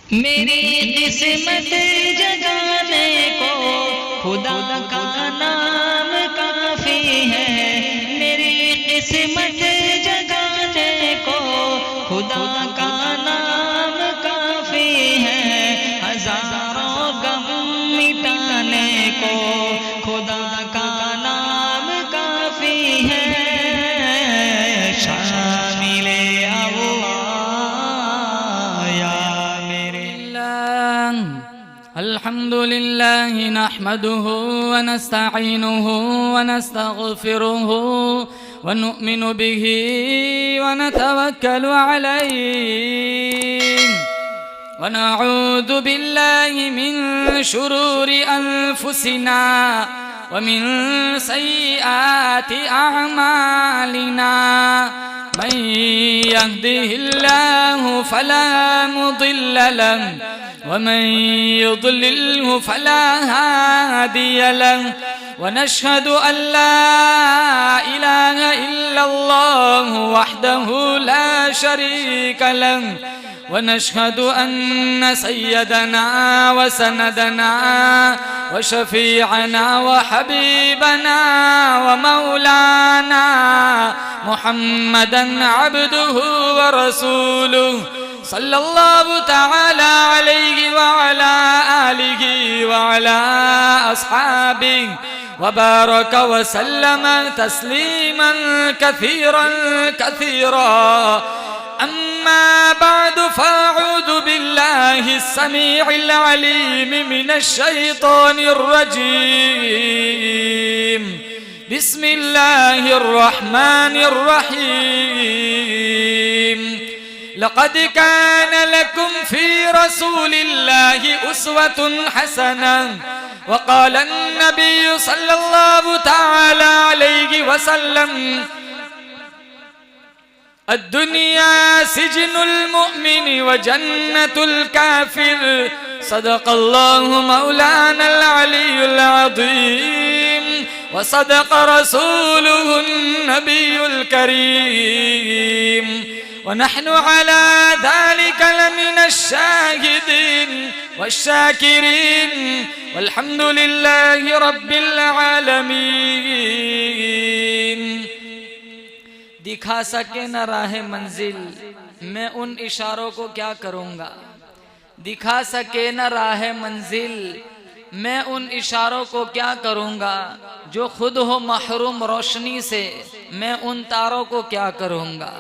मेरी किस्मत जगाने को खुदा का नाम काफी है। मेरी किस्मत जगाने को खुदा का नाम काफी है। हजारों गम मिटाने को खुदा का नाम काफी है। शामिले अल्हम्दुलिल्लाह नहमदुहु व नस्तईनुहु व नस्तगफिरुहु व नुमिनु बिही व नतवक्कलु अलैहि व नऊज़ु बिल्लाहि मिन शुरूरि अनफुसिना व मिन सय्यिआति अअमालिना। मन यहदिहिल्लाहु फला मुदिल्ल लहु वमन युद्लिल्हु फला हादिय लहु वनशहदु अल्ला इलाहा इल्लल्लाहु वहदहु ला शरीक लहु वनशहदु अन्न सय्यदना व सनदना व शफीअना व हबीबना व मौलाना मुहम्मदन अब्दुहु व रसूलुहु सल्लल्लाहु तआला अलैहि व अला आलिहि व अला अस्हाबिहि व बारक व सल्लम तस्लीमन कसीरन कसीरा। अम्मा बाद फ़अऊज़ु बिल्लाहि अस्समीइल अलीम मिनश शैतानिर रजीम। बिस्मिल्लाहिर रहमानिर रहीम। लक़द कान लकुम फ़ी रसूलिल्लाहि उस्वतुन हसनह वक़ाल अन्नबिय्यु सल्लल्लाहु तआला अलैहि वसल्लम अद्दुनिया सिजनुल मुमिन व जन्नतुल काफिर। सदक़ल्लाहु मौलानल अलियुल अज़ीम व सदक़ रसूलुहुन नबियुल करीम व नहनु अला ज़ालिका लमिनश शाहिदीन वश्शाकिरीन वल्हम्दुलिल्लाहि रब्बिल आलमीन। दिखा सके न राह मंजिल मैं उन इशारों को क्या करूँगा। दिखा सके न राह मंजिल मैं उन इशारों को क्या करूँगा। जो खुद हो महरूम रोशनी से मैं उन तारों को क्या करूँगा।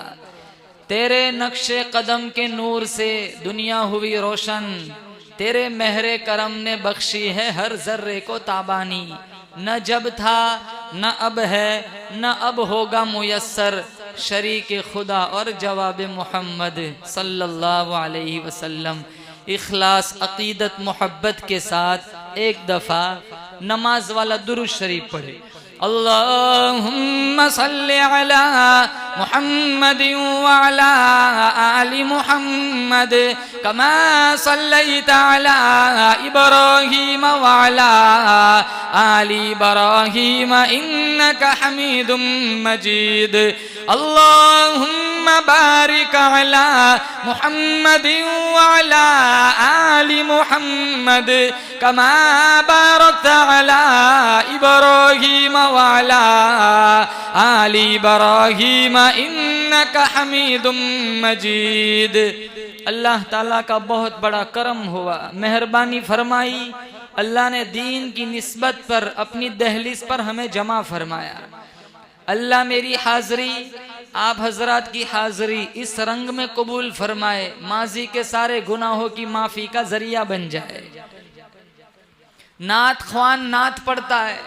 तेरे नक्शे कदम के नूर से दुनिया हुई रोशन। तेरे मेहरे करम ने बख्शी है हर जर्रे को ताबानी। न जब था न अब है न अब होगा मुयस्सर शरीक खुदा और जवाब मोहम्मद सल्लल्लाहु अलैहि वसल्लम। इखलास अकीदत मोहब्बत के साथ एक दफ़ा नमाज वाला दुरूद शरीफ पढ़े। अल्लाहुम्मा सल्लि अला मुहम्मद व अला आलि मुहम्मद कमा सल्लैता अला इब्राहीम व अला आलि इब्राहीम इन्नका हमीदुम मजीद। अल्लाहुम्मा बारिक अला मुहम्मद व अला आलि मुहम्मद कमा बारकता अला इब्राहीम व अला आलि इब्राहीम इन्नका हमीदुम मजीद। अल्लाह ताला का बहुत बड़ा करम हुआ, मेहरबानी फरमाई। अल्लाह ने दीन की निस्बत पर अपनी दहलीज पर हमें जमा फरमाया। अल्लाह मेरी हाज़री आप हजरात की हाज़री इस रंग में कबूल फरमाए, माजी के सारे गुनाहों की माफ़ी का जरिया बन जाए। नात ख्वान नात पढ़ता है,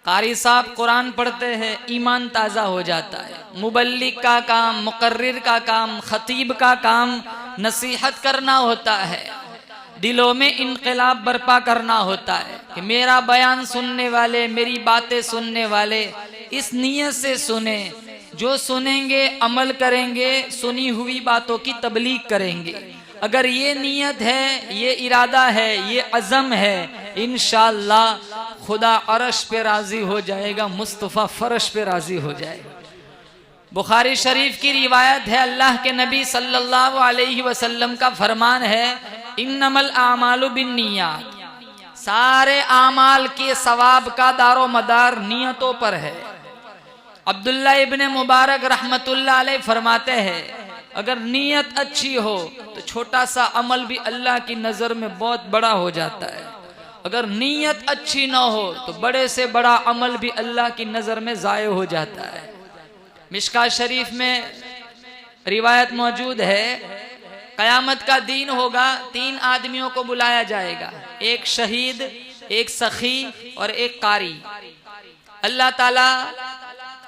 कारी साहब कुरान पढ़ते हैं, ईमान ताज़ा हो जाता है। मुबल्लिग का काम, मुकर्रिर का काम, खतीब का काम नसीहत करना होता है, दिलों में इनकलाब बर्पा करना होता है कि मेरा बयान सुनने वाले, मेरी बातें सुनने वाले इस नीयत से सुने, जो सुनेंगे अमल करेंगे, सुनी हुई बातों की तबलीग करेंगे। अगर ये नीयत है, ये इरादा है, ये अज़म है, इंशाअल्लाह खुदा अर्श पे राजी हो जाएगा, मुस्तफ़ा फर्श पे राजी हो जाएगा। बुखारी शरीफ की रिवायत है, अल्लाह के नबी सल्लल्लाहु अलैहि वसल्लम का फरमान है, इन्नमल आमालु बिन्नियात, सारे आमाल के सवाब का दारो मदार नियतों पर है। अब्दुल्ला इब्ने मुबारक रहमतुल्लाह अलैह फरमाते हैं, अगर नियत अच्छी हो तो छोटा सा अमल भी अल्लाह की नजर में बहुत बड़ा हो जाता है, अगर नीयत अच्छी ना हो तो बड़े से बड़ा अमल भी अल्लाह की नजर में जाये हो जाता है। मिशकात शरीफ में रिवायत मौजूद है, कयामत का दिन होगा, 3 आदमियों को बुलाया जाएगा, एक शहीद, एक सखी और एक कारी। अल्लाह ताला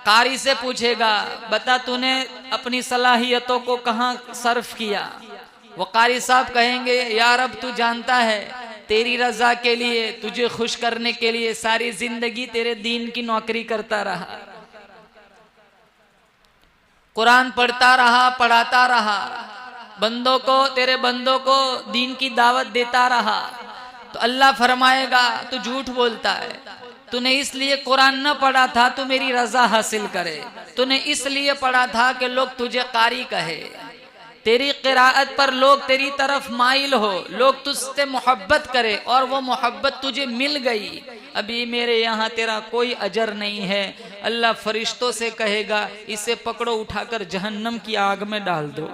कारी से पूछेगा, बता तूने अपनी सलाहियतों को कहाँ सर्फ किया। वो कारी साहब कहेंगे, यार अब तू जानता है तेरी रजा के लिए, तुझे खुश करने के लिए सारी जिंदगी तेरे दीन की नौकरी करता रहा, कुरान पढ़ता रहा, पढ़ाता रहा, बंदों को, तेरे बंदों को दीन की दावत देता रहा। तो अल्लाह फरमाएगा तू झूठ बोलता है, तूने इसलिए कुरान न पढ़ा था तू मेरी रजा हासिल करे, तूने इसलिए पढ़ा था कि लोग तुझे कारी कहे, तेरी क़िराअत पर लोग तेरी तरफ माइल हो, लोग तुझसे मोहब्बत करे और वो मोहब्बत तुझे मिल गई, अभी मेरे यहाँ तेरा कोई अजर नहीं है। अल्लाह फरिश्तों से कहेगा, इसे पकड़ो, उठाकर जहन्नम की आग में डाल दो।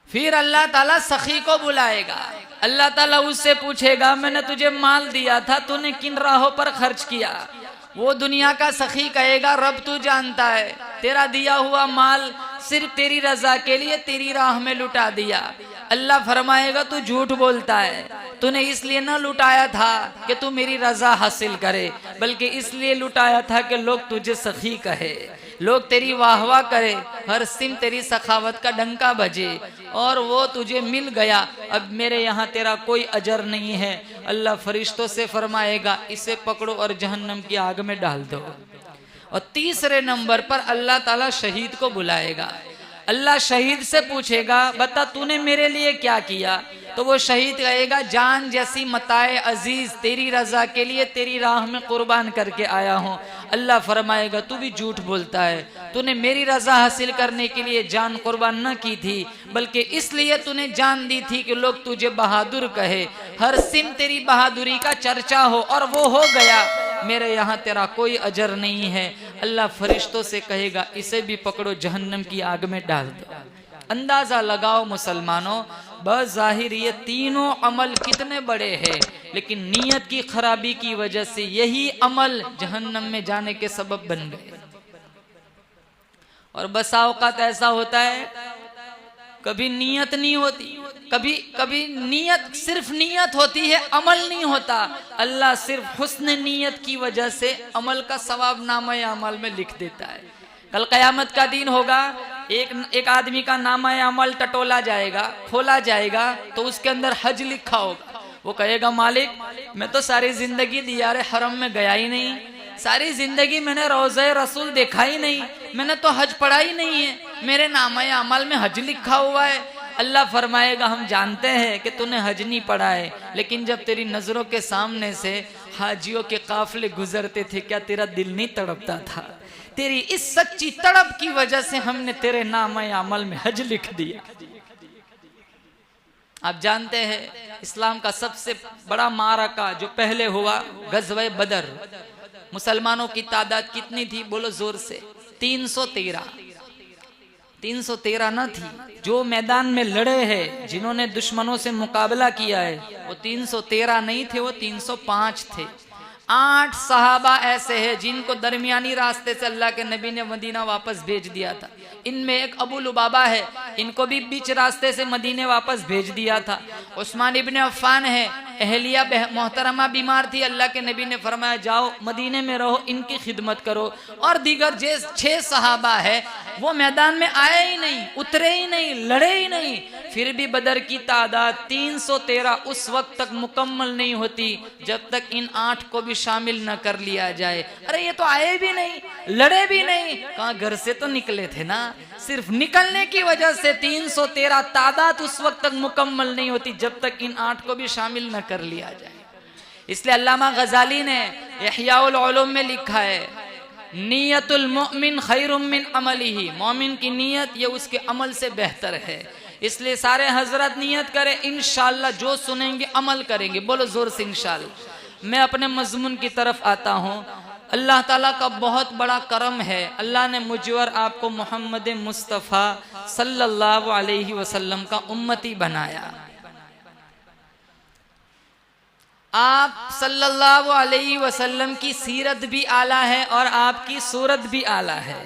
फिर अल्लाह ताला सखी को बुलाएगा, अल्लाह ताला उससे पूछेगा, मैंने तुझे माल दिया था, तूने किन राहों पर खर्च किया। वो दुनिया का सखी कहेगा, रब तू जानता है, तेरा दिया हुआ माल सिर्फ तेरी रजा के लिए तेरी राह में लुटा दिया। अल्लाह फरमाएगा तू झूठ बोलता है, तूने इसलिए न लुटाया था कि तू मेरी रजा हासिल करे, बल्कि इसलिए लुटाया था कि लोग तुझे सखी कहे, लोग तेरी वाहवाह करे, हर सिम तेरी सखावत का डंका बजे, और वो तुझे मिल गया, अब मेरे यहाँ तेरा कोई अजर नहीं है। अल्लाह फरिश्तों से फरमाएगा, इसे पकड़ो और जहन्नम की आग में डाल दो। और तीसरे नंबर पर अल्लाह ताला शहीद को बुलाएगा, अल्लाह शहीद से पूछेगा, बता तूने मेरे लिए क्या किया। तो वो शहीद कहेगा, जान जैसी मताए अजीज तेरी रजा के लिए तेरी राह में कुर्बान करके आया हूँ। अल्लाह फरमाएगा, तू भी झूठ बोलता है, तूने मेरी रजा हासिल करने के लिए जान कुर्बान न की थी, बल्कि इसलिए तूने जान दी थी कि लोग तुझे बहादुर कहे, हर सिम तेरी बहादुरी का चर्चा हो, और वो हो गया, मेरे यहाँ तेरा कोई अजर नहीं है। अल्लाह फरिश्तों से कहेगा, इसे भी पकड़ो, जहन्नम की आग में डाल दो। अंदाजा लगाओ मुसलमानों, बज़ाहिर ये तीनों अमल कितने बड़े हैं, लेकिन नीयत की खराबी की वजह से यही अमल जहन्नम में जाने के सबब बन गए। और बसा औकात ऐसा होता है, कभी नीयत नहीं होती, कभी कभी नीयत, सिर्फ नीयत होती है, अमल नहीं होता। अल्लाह सिर्फ हुस्न नीयत की वजह से अमल का सवाब नामा अमल में लिख देता है। कल कयामत का दिन होगा, एक आदमी का नामा अमल टटोला जाएगा, खोला जाएगा, तो उसके अंदर हज लिखा होगा। वो कहेगा, मालिक मैं तो सारी जिंदगी दियारे हरम में गया ही नहीं, सारी जिंदगी मैंने रोज़े रसूल देखा ही नहीं, मैंने तो हज पढ़ा ही नहीं है, मेरे नामा अमल में हज लिखा हुआ है। अल्लाह फरमाएगा, हम जानते हैं कि तूने हज नहीं पढ़ा है, लेकिन जब तेरी नजरों के सामने से हाजियों के काफिले गुजरते थे, क्या तेरा दिल नहीं तड़पता था? तेरी इस सच्ची तड़प की वजह से हमने तेरे नामा अमल में हज लिख दिया। आप जानते हैं इस्लाम का सबसे बड़ा मारका जो पहले हुआ, गज़वे बदर, मुसलमानों की तादाद कितनी थी बोलो जोर से? 313। 313 न थी, जो मैदान में लड़े हैं, जिन्होंने दुश्मनों से मुकाबला किया है, वो 313 नहीं थे, वो 305 थे। 8 सहाबा ऐसे हैं जिनको दरमियानी रास्ते से अल्लाह के नबी ने मदीना वापस भेज दिया था। इनमें एक अबू लुबाबा है, इनको भी बीच रास्ते से मदीने वापस भेज दिया था। उस्मान इब्ने अफ़्फ़ान है, अहलिया मोहतरमा बीमार थी, अल्लाह के नबी ने फरमाया जाओ मदीने में रहो, इनकी खिदमत करो। और दीगर 6 सहाबा है, वो मैदान में आए ही नहीं, उतरे ही नहीं, लड़े ही नहीं। फिर भी बदर की तादाद 313 उस वक्त तक मुकम्मल नहीं होती जब तक इन 8 को भी शामिल न कर लिया जाए। अरे ये तो आए भी नहीं, लड़े भी नहीं, कहाँ घर से तो निकले थे ना। सिर्फ निकलने की वजह से 313 तादाद उस वक्त तक मुकम्मल नहीं होती जब तक इन 8 को भी शामिल न कर लिया जाए। इसलिए अल्लामा गजाली ने इह्याउल उलूम में लिखा है, नियतुल मुमिन खैरुम मिन अमलिही, मोमिन की नियत ये उसके अमल से बेहतर है। इसलिए सारे हजरत नियत करें, इंशाअल्लाह जो सुनेंगे अमल करेंगे। बोलो जोर से इंशाअल्लाह। मैं अपने मजमून की तरफ आता हूँ। अल्लाह ताला का बहुत बड़ा करम है, अल्लाह ने मुझे और आपको मोहम्मद मुस्तफ़ा सल्लल्लाहु अलैहि वसल्लम का उम्मती बनाया। आप सल्लल्लाहु अलैहि वसल्लम की सीरत भी आला है और आपकी सूरत भी आला है।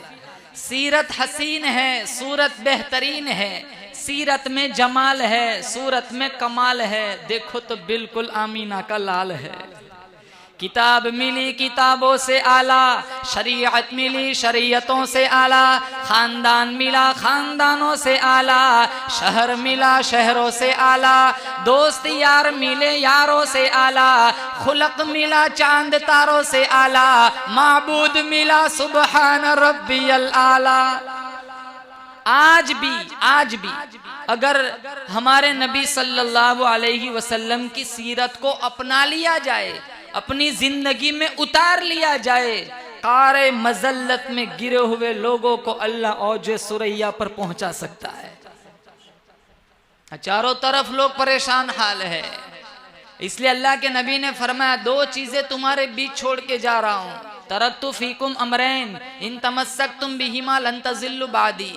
सीरत हसीन है, सूरत बेहतरीन है। सीरत में जमाल है, सूरत में कमाल है। देखो तो बिल्कुल आमीना का लाल है। किताब मिली किताबों से आला, शरीयत मिली शरीयतों से आला, खानदान मिला खानदानों से आला, शहर मिला शहरों से आला, दोस्त यार मिले यारों से आला, खुलक मिला चांद तारों से आला, माबूद मिला सुबहान रब्बियल आला। आज भी अगर हमारे नबी सल्लल्लाहु अलैहि वसल्लम की सीरत को अपना लिया जाए, अपनी जिंदगी में उतार लिया जाए, कारे मजल्लत में गिरे हुए लोगों को अल्लाह औजे सुरैया पर पहुंचा सकता है। चारों तरफ लोग परेशान हाल है, इसलिए अल्लाह के नबी ने फरमाया, दो चीजें तुम्हारे बीच छोड़ के जा रहा हूं। तरक्तु फीकुम अमरैन इन तमस्सकतुम बिहिमा लन तज़िल्लु बादी।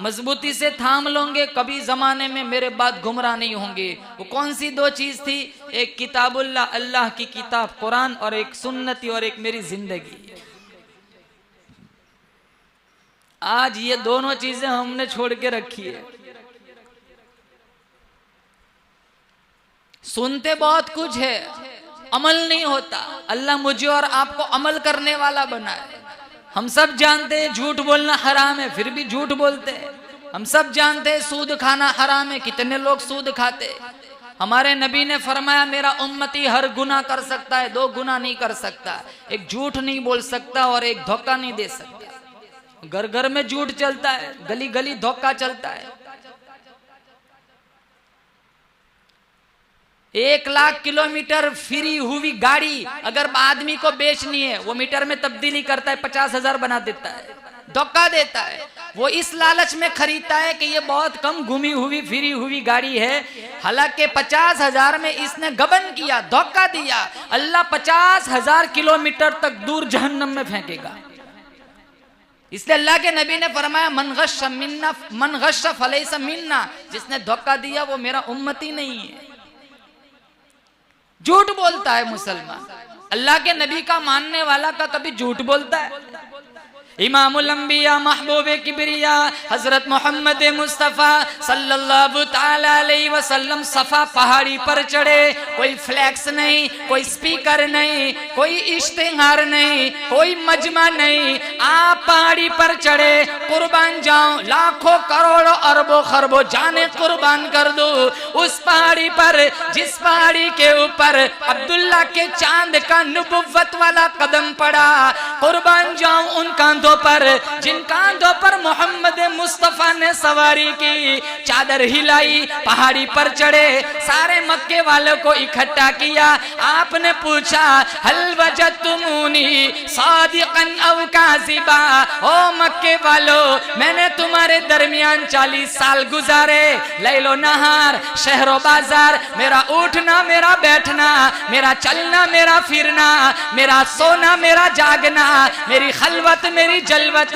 मजबूती से थाम लोगे, कभी जमाने में मेरे बाद गुमराह नहीं होंगे। वो कौन सी दो चीज थी? एक किताबुल्लाह, अल्लाह की किताब कुरान, और एक सुन्नती, और एक मेरी जिंदगी। आज ये दोनों चीजें हमने छोड़ के रखी है। सुनते बहुत कुछ है, अमल नहीं होता। अल्लाह मुझे और आपको अमल करने वाला बनाए। हम सब जानते हैं झूठ बोलना हराम है, फिर भी झूठ बोलते हैं। हम सब जानते हैं सूद खाना हराम है, कितने लोग सूद खाते। हमारे नबी ने फरमाया, मेरा उम्मती हर गुनाह कर सकता है, दो गुनाह नहीं कर सकता। एक झूठ नहीं बोल सकता और एक धोखा नहीं दे सकता। घर घर में झूठ चलता है, गली गली धोखा चलता है। 1 लाख किलोमीटर फिरी हुई गाड़ी अगर आदमी को बेचनी है, वो मीटर में तब्दीली करता है, 50,000 बना देता है, धोखा देता है। वो इस लालच में खरीदता है कि ये बहुत कम घूमी हुई फिरी हुई गाड़ी है, हालांकि 50,000 में इसने गबन किया, धोखा दिया। अल्लाह 50,000 किलोमीटर तक दूर जहन्नम में फेंकेगा। इसलिए अल्लाह के नबी ने फरमाया, मन गश्श फलैसा मिन्ना। जिसने धोखा दिया वो मेरा उम्मती नहीं है। झूठ बोलता है मुसलमान, अल्लाह के नबी का मानने वाला का कभी झूठ बोलता है? इमामुल अंबिया महबूबे किबरिया हजरत मोहम्मद मुस्तफ़ा सल्लल्लाहु ताला अलैहि वसल्लम सफा पहाड़ी पर चढ़े। कोई फ्लैक्स नहीं, कोई स्पीकर नहीं, कोई इश्तिहार नहीं, कोई मजमा नहीं। आप पहाड़ी पर चढ़े, कुर्बान जाऊं, लाखों करोड़ों अरबों खरबों जाने कुर्बान कर दो उस पहाड़ी पर, जिस पहाड़ी के ऊपर अब्दुल्ला के चांद का नबुव्वत वाला कदम पड़ा। कुर्बान जाऊं उन कांधों पर, जिन कांधों पर मोहम्मद मुस्तफा ने सवारी की। चादर हिलाई, पहाड़ी पर चढ़े, सारे मक्के वालों को इकट्ठा किया। आपने पूछा, हल वजदतुमूनी सादिकन औ काज़िबा। ओ मक्के वालों, मैंने तुम्हारे दरमियान 40 साल गुजारे, लैलो नहार, शहरों बाजार, मेरा उठना, मेरा बैठना, मेरा चलना, मेरा फिरना, मेरा सोना, मेरा जागना, मेरी खलवत, मेरी जलवत,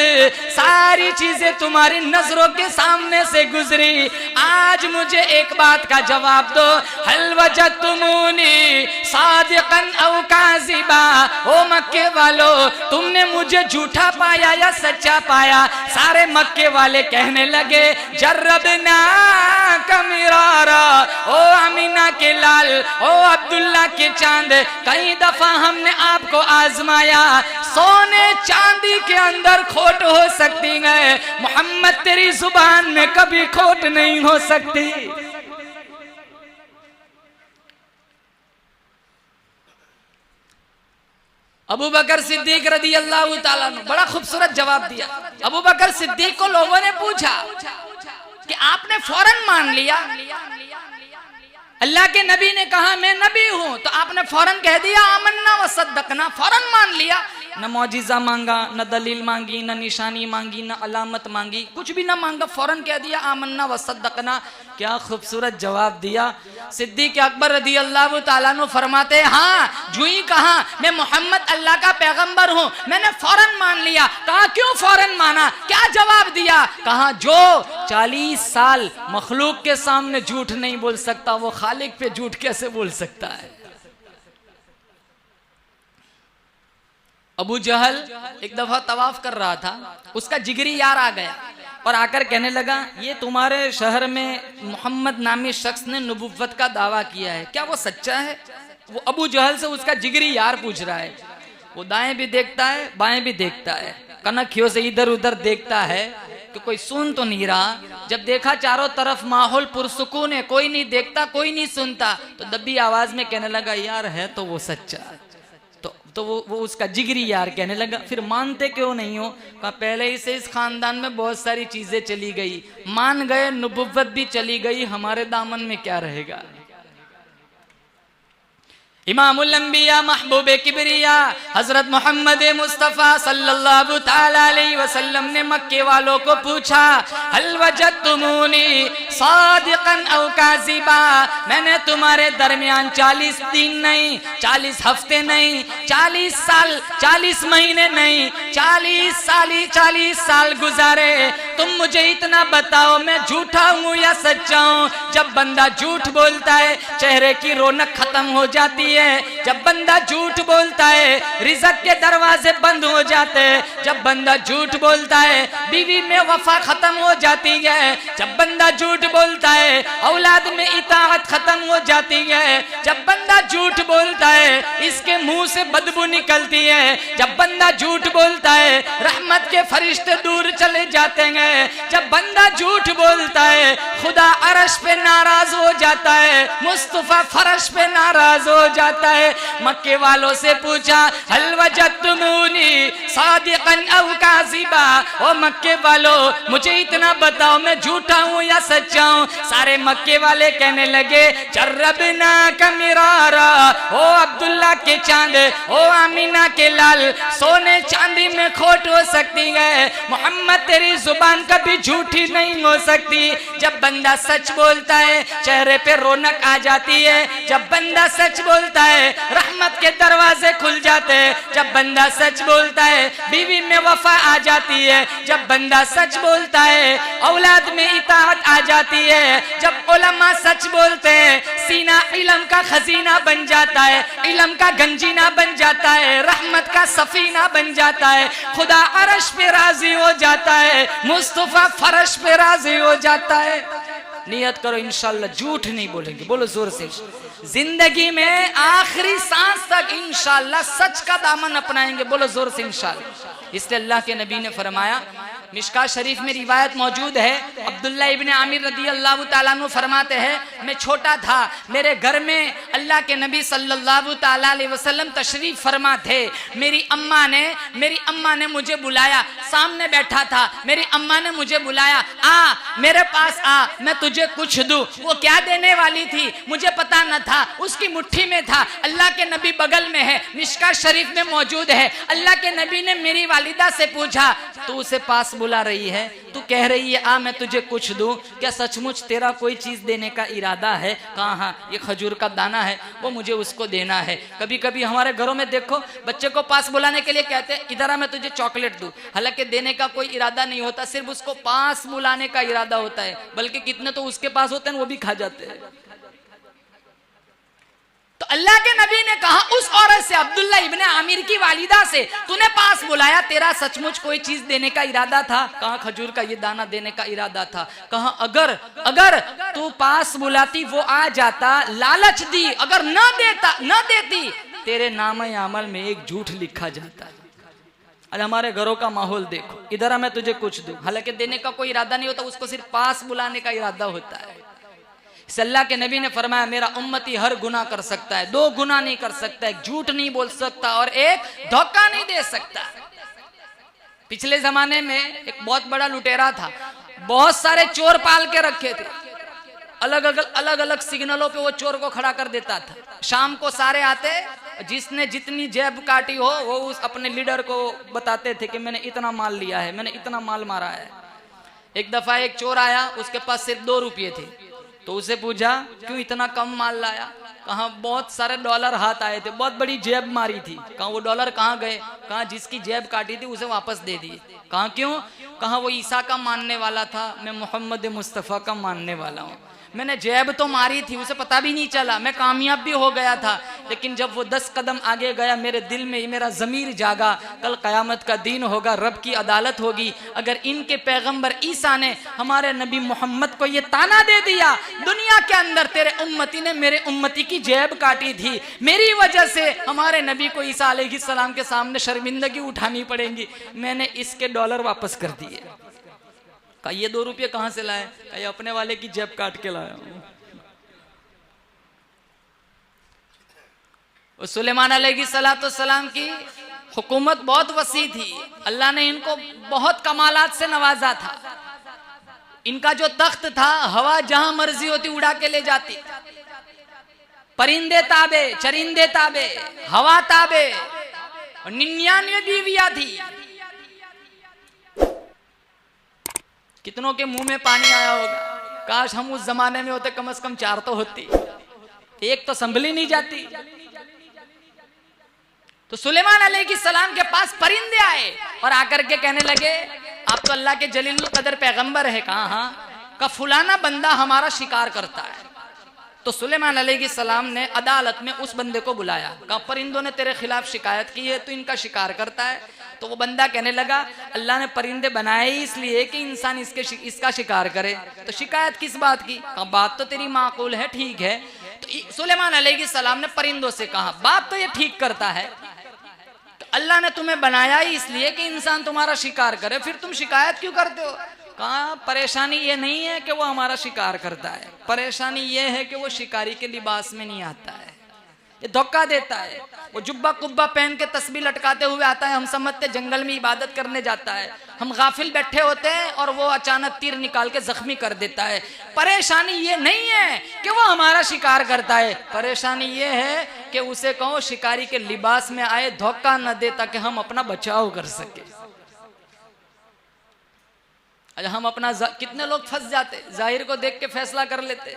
सारी चीजें तुम्हारी नजरों के सामने से गुजरी। आज मुझे एक बात का जवाब दो, हल वजदतुमूनी सादिकन औ काज़िबा। ओ मक्के वालों, तुमने मुझे झूठा पाया या सच्चा पाया? सारे मक्के वाले कहने लगे, जर्रबना कमिरारा। ओ अमीना के लाल, ओ अब्दुल्ला के चांद, कई दफा हमने आपको आजमाया। सोने चांदी के अंदर खोट हो सकती है, मोहम्मद तेरी जुबान में कभी खोट नहीं हो सकती। अबू बकर सिद्दीक रदी अल्लाह ताला अन्हु बड़ा खूबसूरत जवाब दिया। अबू बकर सिद्दीक को लोगों ने पूछा कि आपने फौरन मान लिया? अल्लाह के नबी ने कहा मैं नबी हूं, तो आपने फौरन कह दिया आमन्ना व सद्दकना, फौरन मान लिया? न मौजिजा मांगा, न दलील मांगी, न निशानी मांगी, न अलामत मांगी, कुछ भी ना मांगा, फौरन कह दिया आमन्ना वसद्दकना। क्या खूबसूरत जवाब दिया। सिद्दीक अकबर रदी अल्लाह ताला अन्हु फरमाते, हाँ जुई कहा मैं मोहम्मद अल्लाह का पैगंबर हूँ, मैंने फौरन मान लिया। कहा क्यों फौरन माना, क्या जवाब दिया? कहा जो 40 साल मखलूक के सामने झूठ नहीं बोल सकता, वो खालिक पे झूठ कैसे बोल सकता है। अबू जहल एक दफा तवाफ कर रहा था, उसका जिगरी यार आ गया और आकर कहने लगा, ये तुम्हारे शहर में मोहम्मद नामी शख्स ने नबुव्वत का दावा किया है, क्या वो सच्चा है? वो अबू जहल से उसका जिगरी यार पूछ रहा है। वो दाएं भी देखता है, बाएं भी देखता है, कनखियों से इधर उधर देखता है कि कोई सुन तो नहीं रहा। जब देखा चारों तरफ माहौल पुरसुकून है, कोई नहीं देखता, कोई नहीं सुनता, तो दबी आवाज में कहने लगा, यार है तो वो सच्चा। तो वो उसका जिगरी यार कहने लगा, फिर मानते क्यों नहीं हो? कहा पहले ही से इस खानदान में बहुत सारी चीजें चली गई, मान गए, नबुव्वत भी चली गई, हमारे दामन में क्या रहेगा। इमामुल अंबिया महबूब किबरिया हजरत मोहम्मद मुस्तफ़ा सल्लल्लाहु ताला अलैहि वसल्लम ने मक्के वालों को पूछा, हल वजदतुमूनी सादिकन औ काज़िबा, मैंने तुम्हारे दरमियान 40 दिन नहीं, 40 हफ्ते नहीं, 40 साल, 40 महीने नहीं, 40 साल गुजारे, तुम मुझे इतना बताओ मैं झूठा हूँ या सच्चा हूँ। जब बंदा झूठ बोलता है चेहरे की रौनक खत्म हो जाती है, जब बंदा झूठ बोलता है रिज़्क़ के दरवाजे बंद हो जाते हैं, जब बंदा झूठ बोलता है बीवी में वफा खत्म हो जाती है, जब बंदा झूठ बोलता है औलाद में इताअत खत्म हो जाती है, जब बंदा झूठ बोलता है इसके मुंह से बदबू निकलती है, जब बंदा झूठ बोलता है रहमत के फरिश्ते दूर चले जाते हैं, जब बंदा झूठ बोलता है खुदा अर्श पे नाराज हो जाता है, मुस्तफा फर्श पे नाराज हो जाता है। मक्के वालों से पूछा, हल वजदतुमूनी सादिकन औ काज़िबा, ओ मक्के वालों मुझे इतना बताओ मैं झूठा हूँ या सच्चा हूँ। सारे मक्के वाले कहने लगे, जर्रबना का मिरारा, ओ अब्दुल्ला के चांद, ओ आमीना के लाल, सोने चांदी में खोट हो सकती है, मोहम्मद तेरी जुबान कभी झूठी नहीं हो सकती। जब बंदा सच बोलता है चेहरे पे रौनक आ जाती है, जब बंदा सच बोलता है रहमत के दरवाजे खुल जाते हैं, जब बंदा सच बोलता है बीवी में वफा आ जाती है, जब बंदा सच बोलता है औलाद में इताअत आ जाती है, जब उलमा सच बोलते हैं सीना इल्म का खजीना बन जाता है, इल्म का गंजीना बन जाता है, रहमत का सफीना बन जाता है, खुदा अर्श पे राजी हो जाता है, मुस्तफा फर्श पे राजी हो जाता है। नियत करो इंशाल्लाह झूठ नहीं बोलेंगे, बोलो जोर से। जिंदगी में आखिरी सांस तक इंशाल्लाह सच का दामन अपनाएंगे, बोलो जोर से इंशाल्लाह। इसलिए अल्लाह के नबी ने फरमाया, मिशका शरीफ में रिवायत मौजूद है, अब्दुल्ला इब्ने आमिर रदी अल्लाह ताला अन्हु फरमाते हैं, मैं छोटा था, मेरे घर में अल्लाह के नबी सल्लल्लाहु ताला अलैहि वसल्लम तशरीफ फरमा थे। मेरी अम्मा ने मुझे बुलाया, सामने बैठा था, मेरी अम्मा ने मुझे बुलाया, आ मेरे पास आ, मैं तुझे कुछ दूं। वो क्या देने वाली थी मुझे पता न था, उसकी मुट्ठी में था, अल्लाह के नबी बगल में है, मिशका शरीफ में मौजूद है। अल्लाह के नबी ने मेरी वालिदा से पूछा, तू उसे पास बुला रही है, तू कह रही है आ मैं तुझे कुछ दूं, क्या सचमुच तेरा कोई चीज देने का इरादा है? कहा हाँ, ये खजूर का दाना है, वो मुझे उसको देना है। कभी कभी हमारे घरों में देखो बच्चे को पास बुलाने के लिए कहते हैं इधर आ मैं तुझे चॉकलेट दूं, हालांकि देने का कोई इरादा नहीं होता, सिर्फ उसको पास बुलाने का इरादा होता है, बल्कि कितने तो उसके पास होते हैं वो भी खा जाते हैं। तो अल्लाह के नबी ने कहा उस औरत से, अब्दुल्ला इब्ने आमिर की वालिदा से, तूने पास बुलाया, तेरा सचमुच कोई चीज देने का इरादा था? कहा खजूर का ये दाना देने का इरादा था। कहा अगर तू पास बुलाती वो आ जाता, लालच दी, अगर न देती तेरे नामे अमल में एक झूठ लिखा जाता। अरे हमारे घरों का माहौल देखो, इधर मैं तुझे कुछ दूं, हालांकि देने का कोई इरादा नहीं होता, उसको सिर्फ पास बुलाने का इरादा होता है। अल्लाह के नबी ने फरमाया मेरा उम्मती हर गुनाह कर सकता है, 2 गुनाह नहीं कर सकता, एक झूठ नहीं बोल सकता और एक धोखा नहीं दे सकता। पिछले जमाने में एक बहुत बड़ा लुटेरा था, बहुत सारे चोर पाल के रखे थे, अलग अलग सिग्नलों पे वो चोर को खड़ा कर देता था। शाम को सारे आते, जिसने जितनी जेब काटी हो वो उस अपने लीडर को बताते थे कि मैंने इतना माल लिया है, मैंने इतना माल मारा है। एक दफा एक चोर आया, उसके पास सिर्फ 2 रुपये थे, तो उसे पूछा क्यों इतना कम माल लाया? कहा बहुत सारे डॉलर हाथ आए थे, बहुत बड़ी जेब मारी थी। कहा वो डॉलर कहाँ गए? कहा जिसकी जेब काटी थी उसे वापस दे दिए। कहा क्यों? कहा वो ईसा का मानने वाला था, मैं मोहम्मद मुस्तफ़ा का मानने वाला हूँ। मैंने जेब तो मारी थी, उसे पता भी नहीं चला, मैं कामयाब भी हो गया था, लेकिन जब वो 10 कदम आगे गया मेरे दिल में मेरा ज़मीर जागा, कल क़यामत का दिन होगा, रब की अदालत होगी। अगर इनके पैगंबर ईसा ने हमारे नबी मोहम्मद को ये ताना दे दिया, दुनिया के अंदर तेरे उम्मती ने मेरे उम्मती की जेब काटी थी, मेरी वजह से हमारे नबी को ईसा अलैहिस्सलाम के सामने शर्मिंदगी उठानी पड़ेगी, मैंने इसके डॉलर वापस कर दिए। कहा ये 2 रुपये कहां से लाए? ये अपने वाले की जेब काट के लाया हूं। सुलेमान अलैहिस्सलाम की हुकूमत बहुत वसी थी, अल्लाह ने इनको बहुत कमालात से नवाजा था। इनका जो तख्त था, हवा जहां मर्जी होती उड़ा के ले जाती, परिंदे ताबे, चरिंदे ताबे, हवा ताबे, और 99 बीवियां थी। कितनों के मुंह में पानी आया होगा, काश हम उस जमाने में होते, कम से कम 4 तो होती, एक तो संभली नहीं जाती। तो सुलेमान अलैहिस्सलाम के पास परिंदे आए और आकर के कहने लगे आप तो अल्लाह के जलीलुल कदर पैगंबर है। कहा हाँ? का फुलाना बंदा हमारा शिकार करता है। तो सुलेमान अलैहिस्सलाम ने अदालत में उस बंदे को बुलाया, कहा परिंदों ने तेरे खिलाफ शिकायत की है, तो इनका शिकार करता है। तो वो बंदा कहने लगा अल्लाह ने परिंदे बनाए इसलिए कि इंसान इसका शिकार करे, तो शिकायत किस बात की? कहा बात तो तेरी माकूल है, ठीक है। तो सुलेमान अलैहिस्सलाम ने परिंदों से कहा बात तो ये ठीक करता है, तो अल्लाह ने तुम्हें बनाया ही इसलिए कि इंसान तुम्हारा शिकार करे, फिर तुम शिकायत क्यों करते हो? कहा परेशानी ये नहीं है कि वो हमारा शिकार करता है, परेशानी ये है कि वो शिकारी के लिबास में नहीं आता है, ये धोखा देता है। वो जुब्बा कुब्बा पहन के तस्बीह लटकाते हुए आता है, हम समझते जंगल में इबादत करने जाता है, हम गाफिल बैठे होते हैं और वो अचानक तीर निकाल के जख्मी कर देता है। परेशानी ये नहीं है कि वो हमारा शिकार करता है, परेशानी ये है कि उसे कहो शिकारी के लिबास में आए, धोखा न दे ताकि हम अपना बचाव कर सके। अच्छा हम अपना कितने लोग फंस जाते, जाहिर को देख के फैसला कर लेते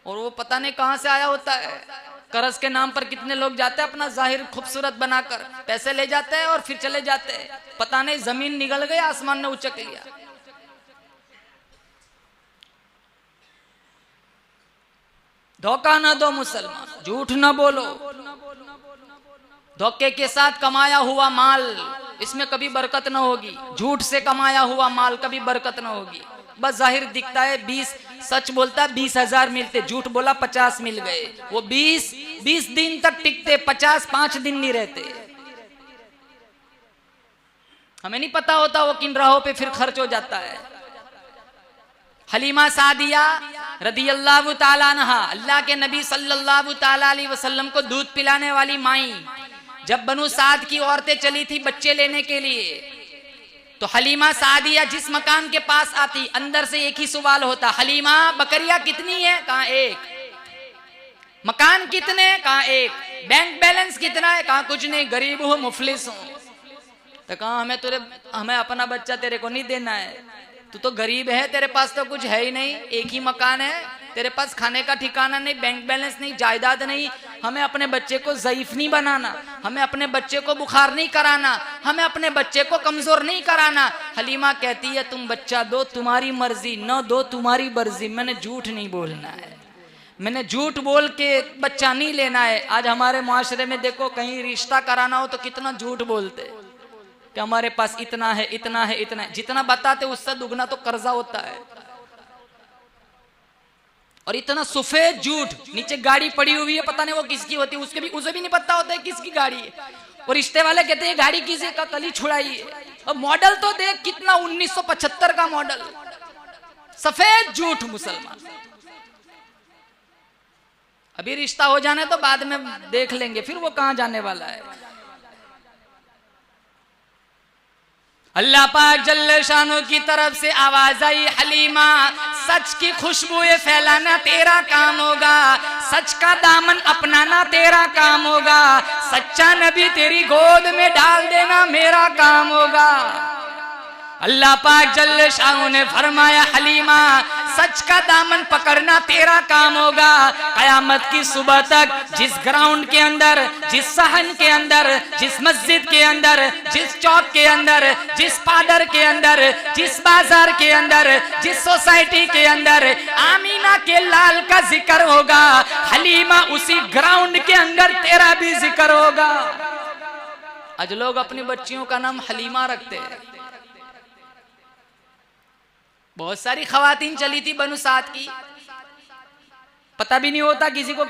और वो पता नहीं कहां से आया होता है। कर्ज के नाम पर कितने लोग जाते हैं, अपना जाहिर खूबसूरत बनाकर पैसे ले जाते हैं और फिर चले जाते हैं, पता नहीं जमीन निगल गई, आसमान ने उचक लिया। धोखा ना दो मुसलमान, झूठ ना बोलो। धोखे के साथ कमाया हुआ माल, इसमें कभी बरकत ना होगी। झूठ से कमाया हुआ माल कभी बरकत ना होगी। बस जाहिर दिखता है 20, सच बोलता 20,000 मिलते, झूठ बोला 50 मिल गए। वो 20 दिन तक टिकते, 50 5 दिन नहीं रहते। हमें नहीं पता होता वो किन राहों पे फिर खर्च हो जाता है। हलीमा सादिया रदियल्लाहु ताला अन्हा, अल्लाह के नबी सल्लल्लाहु ताला अलैहि वसल्लम को दूध पिलाने वाली माई, जब बनु साद की औरतें चली थी बच्चे लेने के लिए, तो हलीमा सादिया जिस मकान के पास आती, अंदर से एक ही सवाल होता, हलीमा बकरियां कितनी है? कहा 1। मकान कितने? कहा 1। बैंक बैलेंस कितना है? कहा कुछ नहीं, गरीब हूं, मुफलिस हूं। तो कहा हमें अपना बच्चा तेरे को नहीं देना है, तू तो गरीब है, तेरे पास तो कुछ है ही नहीं, एक ही मकान है, तेरे पास खाने का ठिकाना नहीं, बैंक बैलेंस नहीं, जायदाद नहीं। हमें अपने बच्चे को ज़ईफ नहीं बनाना, हमें अपने बच्चे को बुखार नहीं कराना, हमें अपने बच्चे को कमजोर नहीं कराना। हलीमा कहती है तुम बच्चा दो तुम्हारी मर्जी, न दो तुम्हारी मर्जी, मैंने झूठ नहीं बोलना है, मैंने झूठ बोल के बच्चा नहीं लेना है। आज हमारे मुआशरे में देखो, कहीं रिश्ता कराना हो तो कितना झूठ बोलते कि हमारे पास इतना है, इतना है, इतना है। जितना बताते उससे दुगना तो कर्जा होता है। और इतना सफेद झूठ, नीचे गाड़ी पड़ी हुई है, पता नहीं वो किसकी होती है, उसे भी नहीं पता होता है किसकी गाड़ी है। और रिश्ते वाले कहते हैं गाड़ी किसी का, कल ही छुड़ाई है। और मॉडल तो देख कितना, 1975 का मॉडल। सफेद झूठ मुसलमान। अभी रिश्ता हो जाने तो बाद में देख लेंगे, फिर वो कहां जाने वाला है। अल्लाह पाक जल्ल शानो की तरफ से आवाज आई, हलीमा सच की खुशबुएं फैलाना तेरा काम होगा, सच का दामन अपनाना तेरा काम होगा, सच्चा नबी तेरी गोद में डाल देना मेरा काम होगा। अल्लाह पाक जल्ल शाह ने फरमाया, हलीमा सच का दामन पकड़ना तेरा काम होगा। कयामत की सुबह तक जिस ग्राउंड के अंदर, जिस सहन के अंदर, जिस मस्जिद के अंदर, जिस चौक के अंदर, जिस पादर के अंदर, जिस बाजार के अंदर, जिस सोसाइटी के अंदर आमीना के लाल का जिक्र होगा, हलीमा उसी ग्राउंड के अंदर तेरा भी जिक्र होगा। आज लोग अपनी बच्चियों का नाम हलीमा रखते हैं। बहुत सारी खवातीन चली थी बनु साद की, पता भी नहीं होता किसी को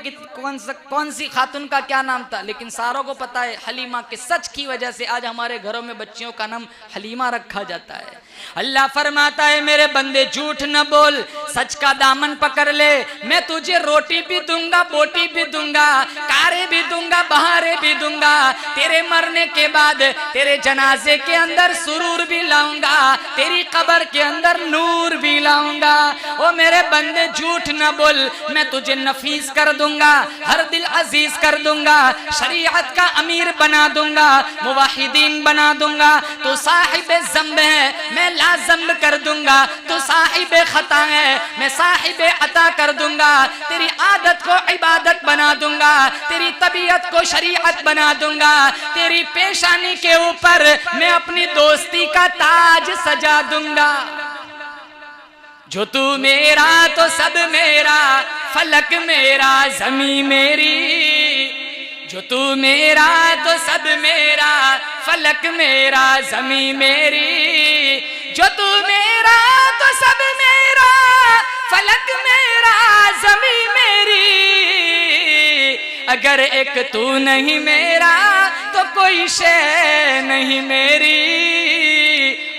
कौन सी खातून का क्या नाम था, लेकिन सारों को पता है हलीमा के सच की वजह से आज हमारे घरों में बच्चियों का नाम हलीमा रखा जाता है। अल्लाह फरमाता है, मेरे बंदे झूठ न बोल, सच का दामन पकड़ ले, मैं तुझे रोटी भी दूंगा, बोटी भी दूंगा, कारे भी दूंगा, बहारे भी दूंगा, तेरे मरने के बाद तेरे जनाजे के अंदर सुरूर भी लाऊंगा, तेरी कब्र के अंदर नूर भी लाऊंगा। ओ मेरे बंदे झूठ न बोल, मैं तुझे नफीस कर दूंगा, हर दिल अजीज कर दूंगा, शरीयत का अमीर बना दूंगा, मुवाहिदीन बना दूंगा। तो साहिब ज़ंब है, मैं लाज़म्ब कर दूंगा, तो साहिब खता है, मैं साहिब अता कर दूंगा, तेरी आदत को इबादत बना दूंगा, तेरी तबीयत को शरीयत बना दूंगा, तेरी पेशानी के ऊपर मैं अपनी दोस्ती का ताज सजा दूंगा। जो तू मेरा तो सब मेरा, फलक मेरा ज़मीं मेरी, जो तू मेरा तो सब मेरा, फलक मेरा ज़मीं मेरी, जो तू मेरा तो सब मेरा, फलक मेरा ज़मीं मेरी, अगर एक तू नहीं मेरा तो कोई शे नहीं मेरी।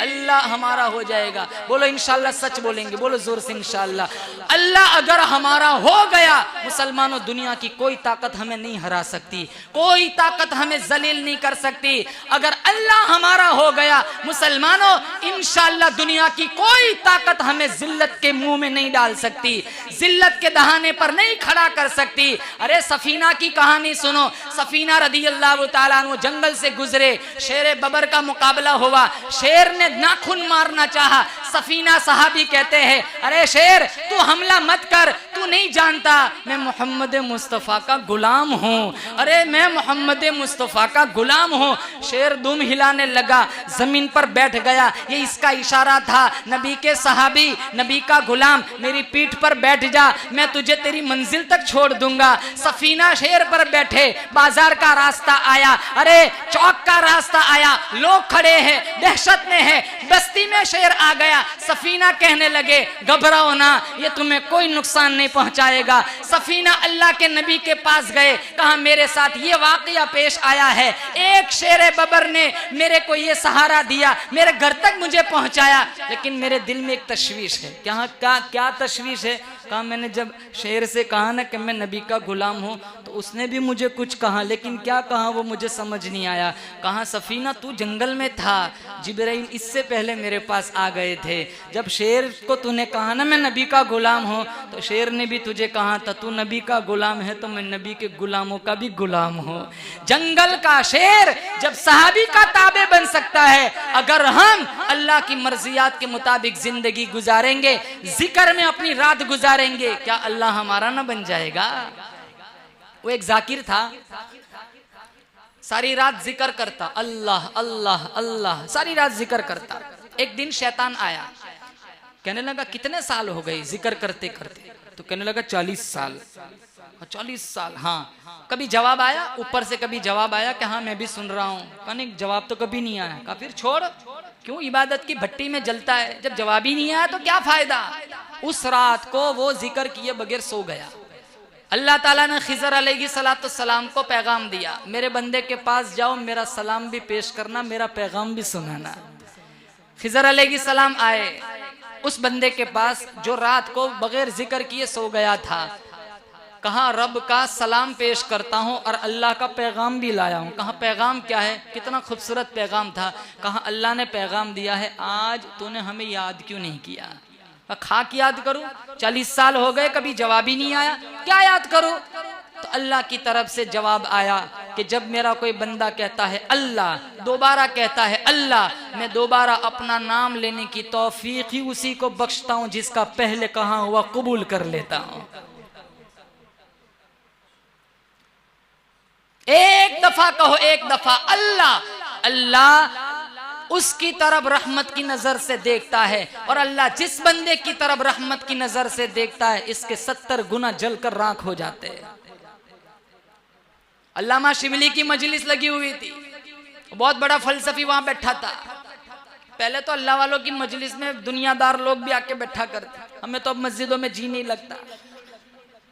अल्लाह हमारा हो जाएगा, बोलो इंशाल्लाह, सच बोलेंगे, बोलो जोर से इंशाल्लाह। अल्लाह अगर हमारा हो गया, मुसलमानों दुनिया की कोई ताकत हमें नहीं हरा सकती, कोई ताकत हमें जलील नहीं कर सकती। अगर अल्लाह हमारा हो गया मुसलमानों, इंशाल्लाह दुनिया की कोई ताकत हमें जिल्लत के मुंह में नहीं डाल सकती, जिल्लत के दहाने पर नहीं खड़ा कर सकती। अरे सफीना की कहानी सुनो, सफीना रदी अल्लाह ताला अन्हु जंगल से गुजरे, शेर बबर का मुकाबला हुआ, शेर ने नाखून मारना चाहा, सफीना सहाबी कहते हैं, अरे शेर तू हमला मत कर, तू नहीं जानता मैं मोहम्मद मुस्तफ़ा का गुलाम हूँ, अरे मैं मोहम्मद मुस्तफ़ा का गुलाम हूँ। शेर दुम हिलाने लगा, जमीन पर बैठ गया, ये इसका इशारा था, नबी के सहाबी, नबी का गुलाम, मेरी पीठ पर बैठ जा, मैं तुझे तेरी मंजिल तक छोड़ दूंगा। सफीना शेर पर बैठे, बाजार का रास्ता आया, अरे चौक का रास्ता आया, लोग खड़े हैं, दहशत में है, बस्ती में शेर आ गया। सफीना कहने लगे, घबराओ ना, ये तुम्हें कोई नुकसान नहीं पहुंचाएगा। सफीना अल्लाह के नबी के पास गए, कहा मेरे साथ ये वाकया पेश आया है, एक शेर बबर ने मेरे को ये सहारा दिया, मेरे घर तक मुझे पहुंचाया, लेकिन मेरे दिल में एक तशवीश है। क्या तशवीश है? कहा मैंने जब शेर से कहा ना कि मैं नबी का गुलाम हूँ, तो उसने भी मुझे कुछ कहा, लेकिन क्या कहा वो मुझे समझ नहीं आया। कहा सफीना तू जंगल में था, जिब्राइल इससे पहले मेरे पास आ गए थे, जब शेर को तूने कहा ना मैं नबी का गुलाम हूँ, तो शेर ने भी तुझे कहा था तू नबी का गुलाम है, तो मैं नबी के गुलामों का भी गुलाम हूँ। जंगल का शेर जब सहाबी का ताबे बन सकता है, अगर हम अल्लाह की मर्जियात के मुताबिक जिंदगी गुजारेंगे, जिक्र में अपनी रात गुजारेंगे, क्या अल्लाह हमारा ना बन जाएगा? वो एक जाकिर था, सारी रात जिक्र करता, अल्लाह अल्लाह अल्लाह, सारी रात जिक्र करता। एक दिन शैतान आया, कहने लगा कितने साल हो गए जिक्र करते करते? तो कहने लगा 40 साल। 40 साल, हाँ। कभी जवाब आया ऊपर से, कभी जवाब आया कि हाँ मैं भी सुन रहा हूँ? कहा नहीं, जवाब तो कभी नहीं आया। कहा फिर छोड़, क्यों इबादत की भट्टी में जलता है, जब जवाब ही नहीं आया तो क्या फायदा। उस रात को वो जिक्र किए बगैर सो गया। अल्लाह ताला ने खिज़र अलैहिस्सलाम को पैगाम दिया, मेरे बंदे के पास जाओ, मेरा सलाम भी पेश करना, मेरा पैगाम भी सुनाना। खिज़र अलैहिस्सलाम आए उस बंदे के पास जो रात को बगैर जिक्र किए सो गया था। कहा रब का सलाम पेश करता हूँ और अल्लाह का पैगाम भी लाया हूँ। कहा पैगाम क्या है? कितना खूबसूरत पैगाम था। कहा अल्लाह ने पैगाम दिया है, आज तूने हमें याद क्यों नहीं किया? खा के याद करूं? 40 साल हो गए, कभी जवाब ही नहीं आया, क्या याद करूं? तो अल्लाह की तरफ से जवाब आया कि जब मेरा कोई बंदा कहता है अल्लाह, दोबारा कहता है अल्लाह, मैं दोबारा अपना नाम लेने की तौफीक ही उसी को बख्शता हूं जिसका पहले कहा हुआ कबूल कर लेता हूं। एक दफा कहो, एक दफा अल्लाह। अल्लाह उसकी तरफ रहमत की नजर से देखता है, और अल्लाह जिस बंदे की तरफ रहमत की नजर से देखता है इसके 70 गुना जलकर राख हो जाते हैं। अल्लामा शिबली की मजलिस लगी हुई थी, बहुत बड़ा फलसफी वहां बैठा था। पहले तो अल्लाह वालों की मजलिस में दुनियादार लोग भी आके बैठा करते, हमें तो अब मस्जिदों में जी नहीं लगता।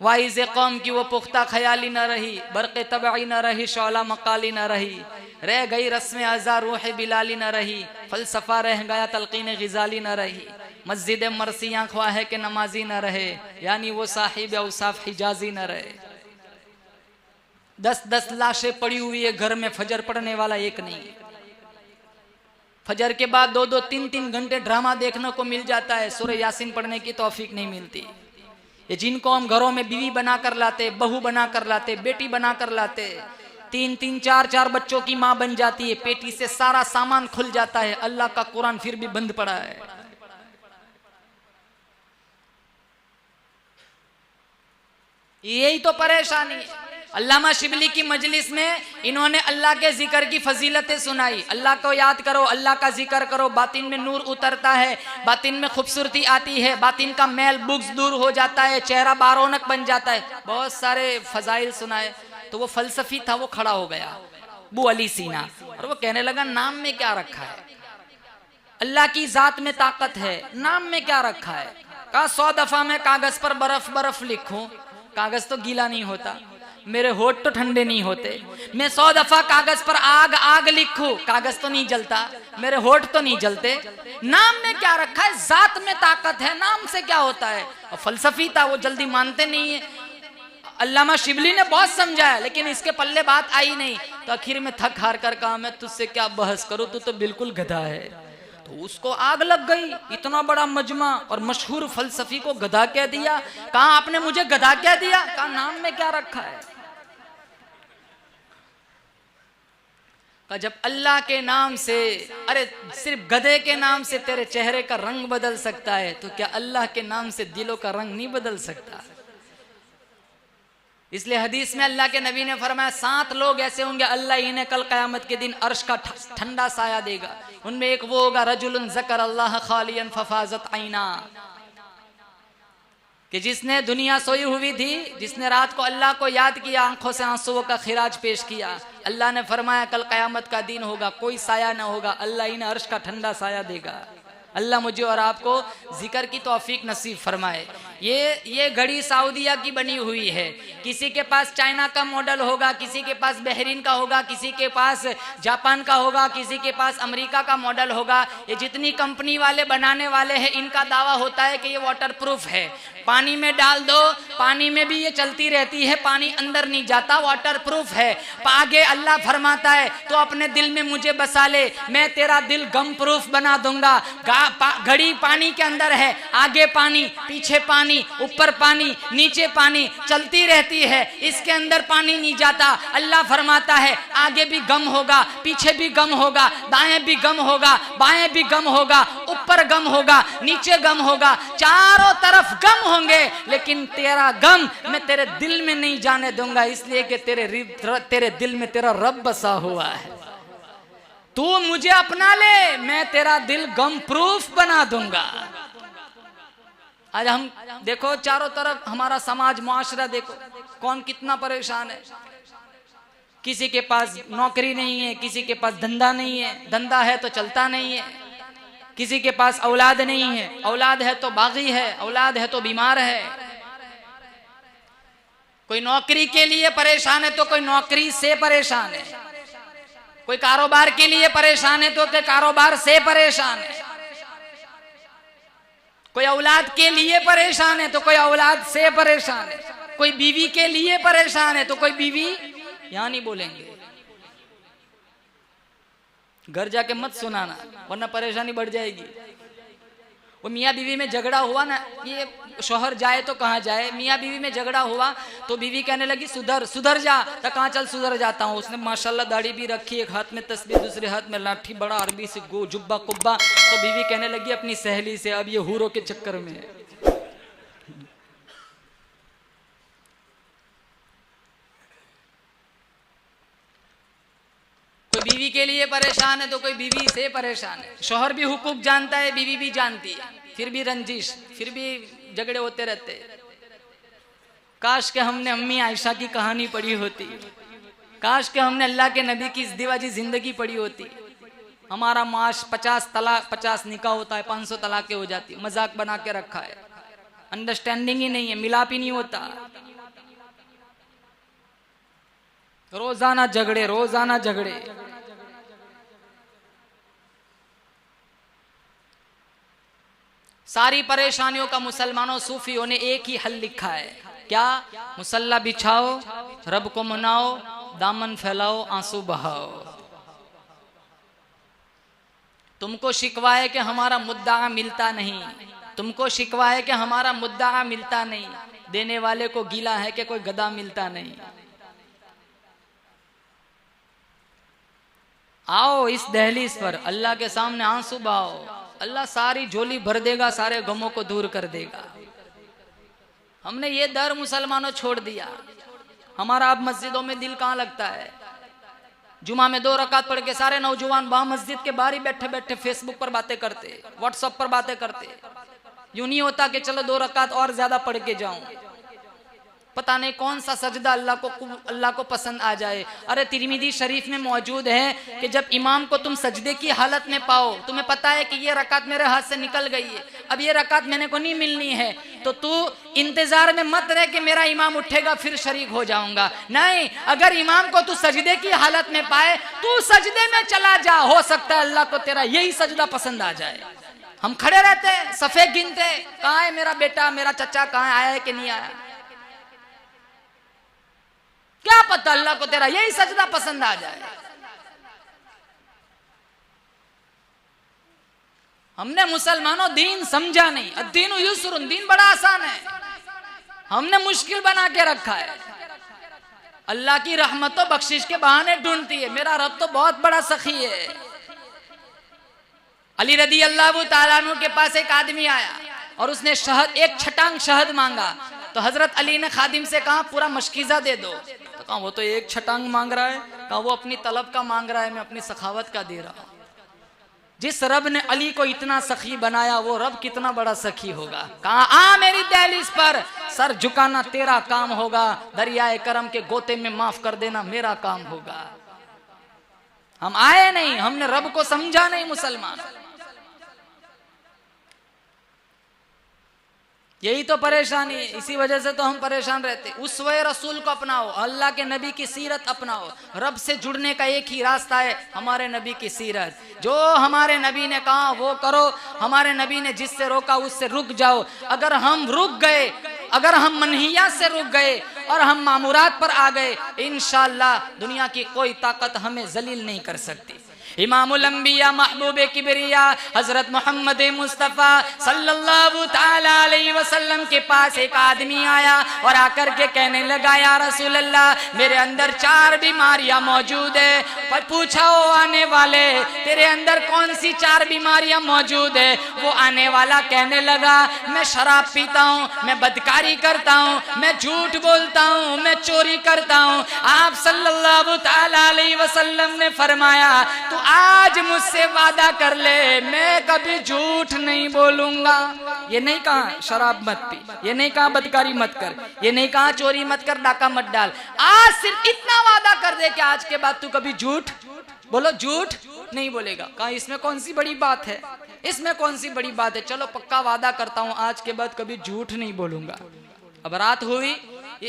वाइज़ कौम की वो पुख्ता ख्याली न रही, बरक़े तबई न रही, शौला मकाली न रही, रह गई रस्म आज़ा रूह बिलाली न रही, फलसफा रह गया तलकीन ग़िज़ाली न रही, मस्जिद मरसियाँ ख्वाह के नमाजी न रहे, यानी वो साहिब औसाफ हिजाजी न रहे। 10-10 लाशें पड़ी हुई है घर में, फजर पढ़ने वाला एक नहीं। फजर के बाद 2-2, 3-3 घंटे ड्रामा देखने को मिल जाता है, सूरह यासीन पढ़ने की तौफीक नहीं मिलती। ये जिनको हम घरों में बीवी बना कर लाते, बहू बना कर लाते, बेटी बना कर लाते, 3-3, 4-4 बच्चों की माँ बन जाती है, पेटी से सारा सामान खुल जाता है, अल्लाह का कुरान फिर भी बंद पड़ा है। यही तो परेशानी है। अल्लामा शिबली की मजलिस में इन्होंने अल्लाह के जिक्र की फजीलतें सुनाई। अल्लाह को याद करो, अल्लाह का जिक्र करो, बातिन में नूर उतरता है, बातिन में खूबसूरती आती है, बातिन का मैल बुग्ज दूर हो जाता है, चेहरा बारौनक बन जाता है। बहुत सारे फजाइल सुनाए। तो वो फलसफी था, वो खड़ा हो गया, अबू अली सीना, और वो कहने लगा नाम में क्या रखा है? अल्लाह की जात में ताकत है, नाम में क्या रखा है? कहा 100 दफा मैं कागज पर बर्फ बर्फ लिखूं, कागज तो गीला नहीं होता, मेरे होठ तो ठंडे नहीं होते। मैं 100 दफा कागज पर आग आग लिखूं, कागज तो नहीं जलता, मेरे होठ तो नहीं जलते। नाम में क्या रखा है? जात में ताकत है, नाम से क्या होता है? और फलसफी था, वो जल्दी मानते नहीं है। अल्लामा शिबली ने बहुत समझाया, लेकिन इसके पल्ले बात आई नहीं। तो आखिर में थक हार कर कहा मैं तुझसे क्या बहस करूं, तू तो बिल्कुल गधा है। तो उसको आग लग गई, इतना बड़ा मजमा और मशहूर फलसफी को गधा कह दिया। कहा आपने मुझे गधा कह दिया? कहा नाम में क्या रखा है? जब अल्लाह के नाम से, अरे सिर्फ गधे के नाम से तेरे चेहरे का रंग बदल सकता है, तो क्या अल्लाह के नाम से दिलों का रंग नहीं बदल सकता? इसलिए हदीस में अल्लाह के नबी ने फरमाया 7 लोग ऐसे होंगे अल्लाह इन्हें कल क़यामत के दिन अर्श का ठंडा साया देगा। उनमें एक वो होगा रजुलन ज़कर अल्लाह खालियन फफाज़त ऐना, कि जिसने दुनिया सोई हुई थी, जिसने रात को अल्लाह को याद किया, आंखों से आंसुओं का खिराज पेश किया। अल्लाह ने फरमाया कल क़यामत का दिन होगा, कोई साया ना होगा, अल्लाह इन्हें अर्श का ठंडा साया देगा। अल्लाह मुझे और आपको जिक्र की तौफीक नसीब फरमाए। ये घड़ी सऊदीया की बनी हुई है, किसी के पास चाइना का मॉडल होगा, किसी के पास बहरीन का होगा, किसी के पास जापान का होगा, किसी के पास अमेरिका का मॉडल होगा। ये जितनी कंपनी वाले बनाने वाले हैं, इनका दावा होता है कि ये वाटर प्रूफ है, पानी में डाल दो, पानी में भी ये चलती रहती है, पानी अंदर नहीं जाता, वाटर प्रूफ है। आगे अल्लाह फरमाता है तो अपने दिल में मुझे बसा ले, मैं तेरा दिल गम प्रूफ बना दूंगा। घड़ी पानी के अंदर है, आगे पानी, पीछे पानी, ऊपर पानी, नीचे पानी, चलती रहती है, इसके अंदर पानी नहीं जाता। अल्लाह फरमाता है आगे भी गम होगा, पीछे भी गम होगा, दाएं भी गम होगा, बाएं भी गम होगा, ऊपर गम होगा, नीचे गम होगा, चारों तरफ गम होंगे, लेकिन तेरा गम मैं तेरे दिल में नहीं जाने दूंगा, इसलिए कि तेरे दिल में तेरा रब बसा हुआ है। तू मुझे अपना ले, मैं तेरा दिल गम प्रूफ बना दूंगा। आज हम देखो चारों तरफ हमारा समाज मुआशरा देखो, कौन कितना परेशान है। किसी के पास नौकरी नहीं है, किसी के पास धंधा नहीं है, धंधा है तो चलता नहीं है, किसी के पास औलाद नहीं है, औलाद है तो बागी है, औलाद है तो बीमार है। कोई नौकरी के लिए परेशान है तो कोई नौकरी से परेशान है, कोई कारोबार के लिए परेशान है तो कोई कारोबार से परेशान है, कोई औलाद के लिए परेशान है तो कोई औलाद से परेशान है। कोई बीवी के लिए परेशान है तो कोई बीवी यहां नहीं बोलेंगे। घर जाके मत सुनाना वरना परेशानी बढ़ जाएगी। वो मियाँ बीवी में झगड़ा हुआ ना, ये शौहर जाए तो कहाँ जाए, मियाँ बीवी में झगड़ा हुआ तो बीवी कहने लगी सुधर सुधर जा, तो कहाँ चल सुधर जाता हूँ। उसने माशाल्लाह दाढ़ी भी रखी, एक हाथ में तस्बीह दूसरे हाथ में लाठी, बड़ा अरबी से गो जुब्बा कुब्बा, तो बीवी कहने लगी अपनी सहेली से अब ये हूरों के चक्कर में है। कोई बीवी के लिए परेशान है तो कोई बीवी से परेशान है। शौहर भी हुकूक जानता है, बीवी भी जानती है, फिर भी रंजिश, फिर भी झगड़े होते रहते। काश के हमने अम्मी आयशा की कहानी पढ़ी होती, काश के हमने अल्लाह के नबी की इज़्दिवाजी जिंदगी पढ़ी होती। हमारा माश 50 तलाक 50 निकाह होता है, 500 तलाकें हो जाती, मजाक बना के रखा है, अंडरस्टैंडिंग ही नहीं है, मिलाप ही नहीं होता, रोजाना झगड़े रोजाना झगड़े। सारी परेशानियों का मुसलमानों सूफियों ने एक ही हल लिखा है, क्या? मुसल्ला बिछाओ, रब को मनाओ, दामन फैलाओ, आंसू बहाओ। तुमको शिकवा है कि हमारा मुद्दा मिलता नहीं, तुमको शिकवा है कि हमारा मुद्दा मिलता नहीं, देने वाले को गीला है कि कोई गदा मिलता नहीं। आओ इस दहलीज पर, अल्लाह के सामने आंसू बहाओ, अल्लाह सारी झोली भर देगा, सारे गमों को दूर कर देगा। हमने ये दर मुसलमानों छोड़ दिया। हमारा अब मस्जिदों में दिल कहाँ लगता है? जुमा में 2 रकात पढ़ के सारे नौजवान वहां मस्जिद के बाहर ही बैठे बैठे फेसबुक पर बातें करते, व्हाट्सएप पर बातें करते। यूं नहीं होता कि चलो 2 रकात और ज्यादा पढ़ के जाऊं, पता नहीं कौन सा सजदा अल्लाह को पसंद आ जाए। अरे तिरमिजी शरीफ में मौजूद है कि जब इमाम को तुम सजदे की हालत में पाओ, तुम्हें पता है कि ये रकात मेरे हाथ से निकल गई है, अब ये रकात मैंने को नहीं मिलनी है, तो तू इंतजार में मत रहे कि मेरा इमाम उठेगा फिर शरीक हो जाऊंगा। नहीं, अगर इमाम को तू सजदे की हालत में पाए, तू सजदे में चला जा, हो सकता है अल्लाह को तेरा यही सजदा पसंद आ जाए। हम खड़े रहते हैं, सफ़े गिनते, कहाँ है मेरा बेटा, मेरा चचा कहाँ आया है कि नहीं आया, क्या पता अल्लाह को तेरा यही सजदा पसंद आ जाए। हमने मुसलमानों दीन समझा नहीं। अद्दीन युस्रुन, दीन बड़ा आसान है, हमने मुश्किल बना के रखा है। अल्लाह की रहमतों बख्शिश के बहाने ढूंढती है, मेरा रब तो बहुत बड़ा सखी है। अली रदी अल्लाह ताला अन्हु के पास एक आदमी आया और उसने शहद, एक छटांग शहद मांगा, तो हजरत अली ने खादिम से कहा पूरा मशकीजा दे दो। तो कहा वो तो एक छटांग मांग रहा है, कहा वो अपनी तलब का मांग रहा है, मैं अपनी सखावत का दे रहा हूं। जिस रब ने अली को इतना सखी बनाया, वो रब कितना बड़ा सखी होगा। कहा आ मेरी दहलीज पर, सर झुकाना तेरा काम होगा, दरियाए करम के गोते में माफ कर देना मेरा काम होगा। हम आए नहीं, हमने रब को समझा नहीं। मुसलमान यही तो परेशानी है, इसी वजह से तो हम परेशान रहते। उसवे रसूल को अपनाओ, अल्लाह के नबी की सीरत अपनाओ। रब से जुड़ने का एक ही रास्ता है, हमारे नबी की सीरत। जो हमारे नबी ने कहा वो करो, हमारे नबी ने जिससे रोका उससे रुक जाओ। अगर हम रुक गए, अगर हम मनहियात से रुक गए और हम मामूरात पर आ गए, इंशाअल्लाह दुनिया की कोई ताकत हमें जलील नहीं कर सकती। इमामुल अंबिया महबूब किबरिया हजरत मोहम्मद मुस्तफ़ा सल्लल्लाहु ताला अलैहि वसल्लम के पास एक आदमी आया और आकर के कहने लगा, या रसूल अल्लाह मेरे अंदर 4 बीमारियां मौजूद है। पर पूछा ओ आने वाले, तेरे अंदर कौन सी 4 बीमारियां मौजूद है? वो आने वाला कहने लगा, मैं शराब पीता हूँ, मैं बदकारी करता हूँ, मैं झूठ बोलता हूँ, मैं चोरी करता हूँ। आप सल्लल्लाहु ताला अलैहि वसल्लम ने फरमाया, तू आज मुझसे वादा कर ले, मैं कभी झूठ नहीं बोलूंगा। ये नहीं कहा शराब मत पी, ये नहीं कहा बदकारी मत कर, ये नहीं कहा चोरी मत कर, डाका मत डाल। आज सिर्फ इतना वादा कर दे कि आज के बाद तू कभी झूठ बोलो, झूठ नहीं बोलेगा। कहा इसमें कौन सी बड़ी बात है, इसमें कौन सी बड़ी बात है, चलो पक्का वादा करता हूं आज के बाद कभी झूठ नहीं बोलूंगा। अब रात हुई,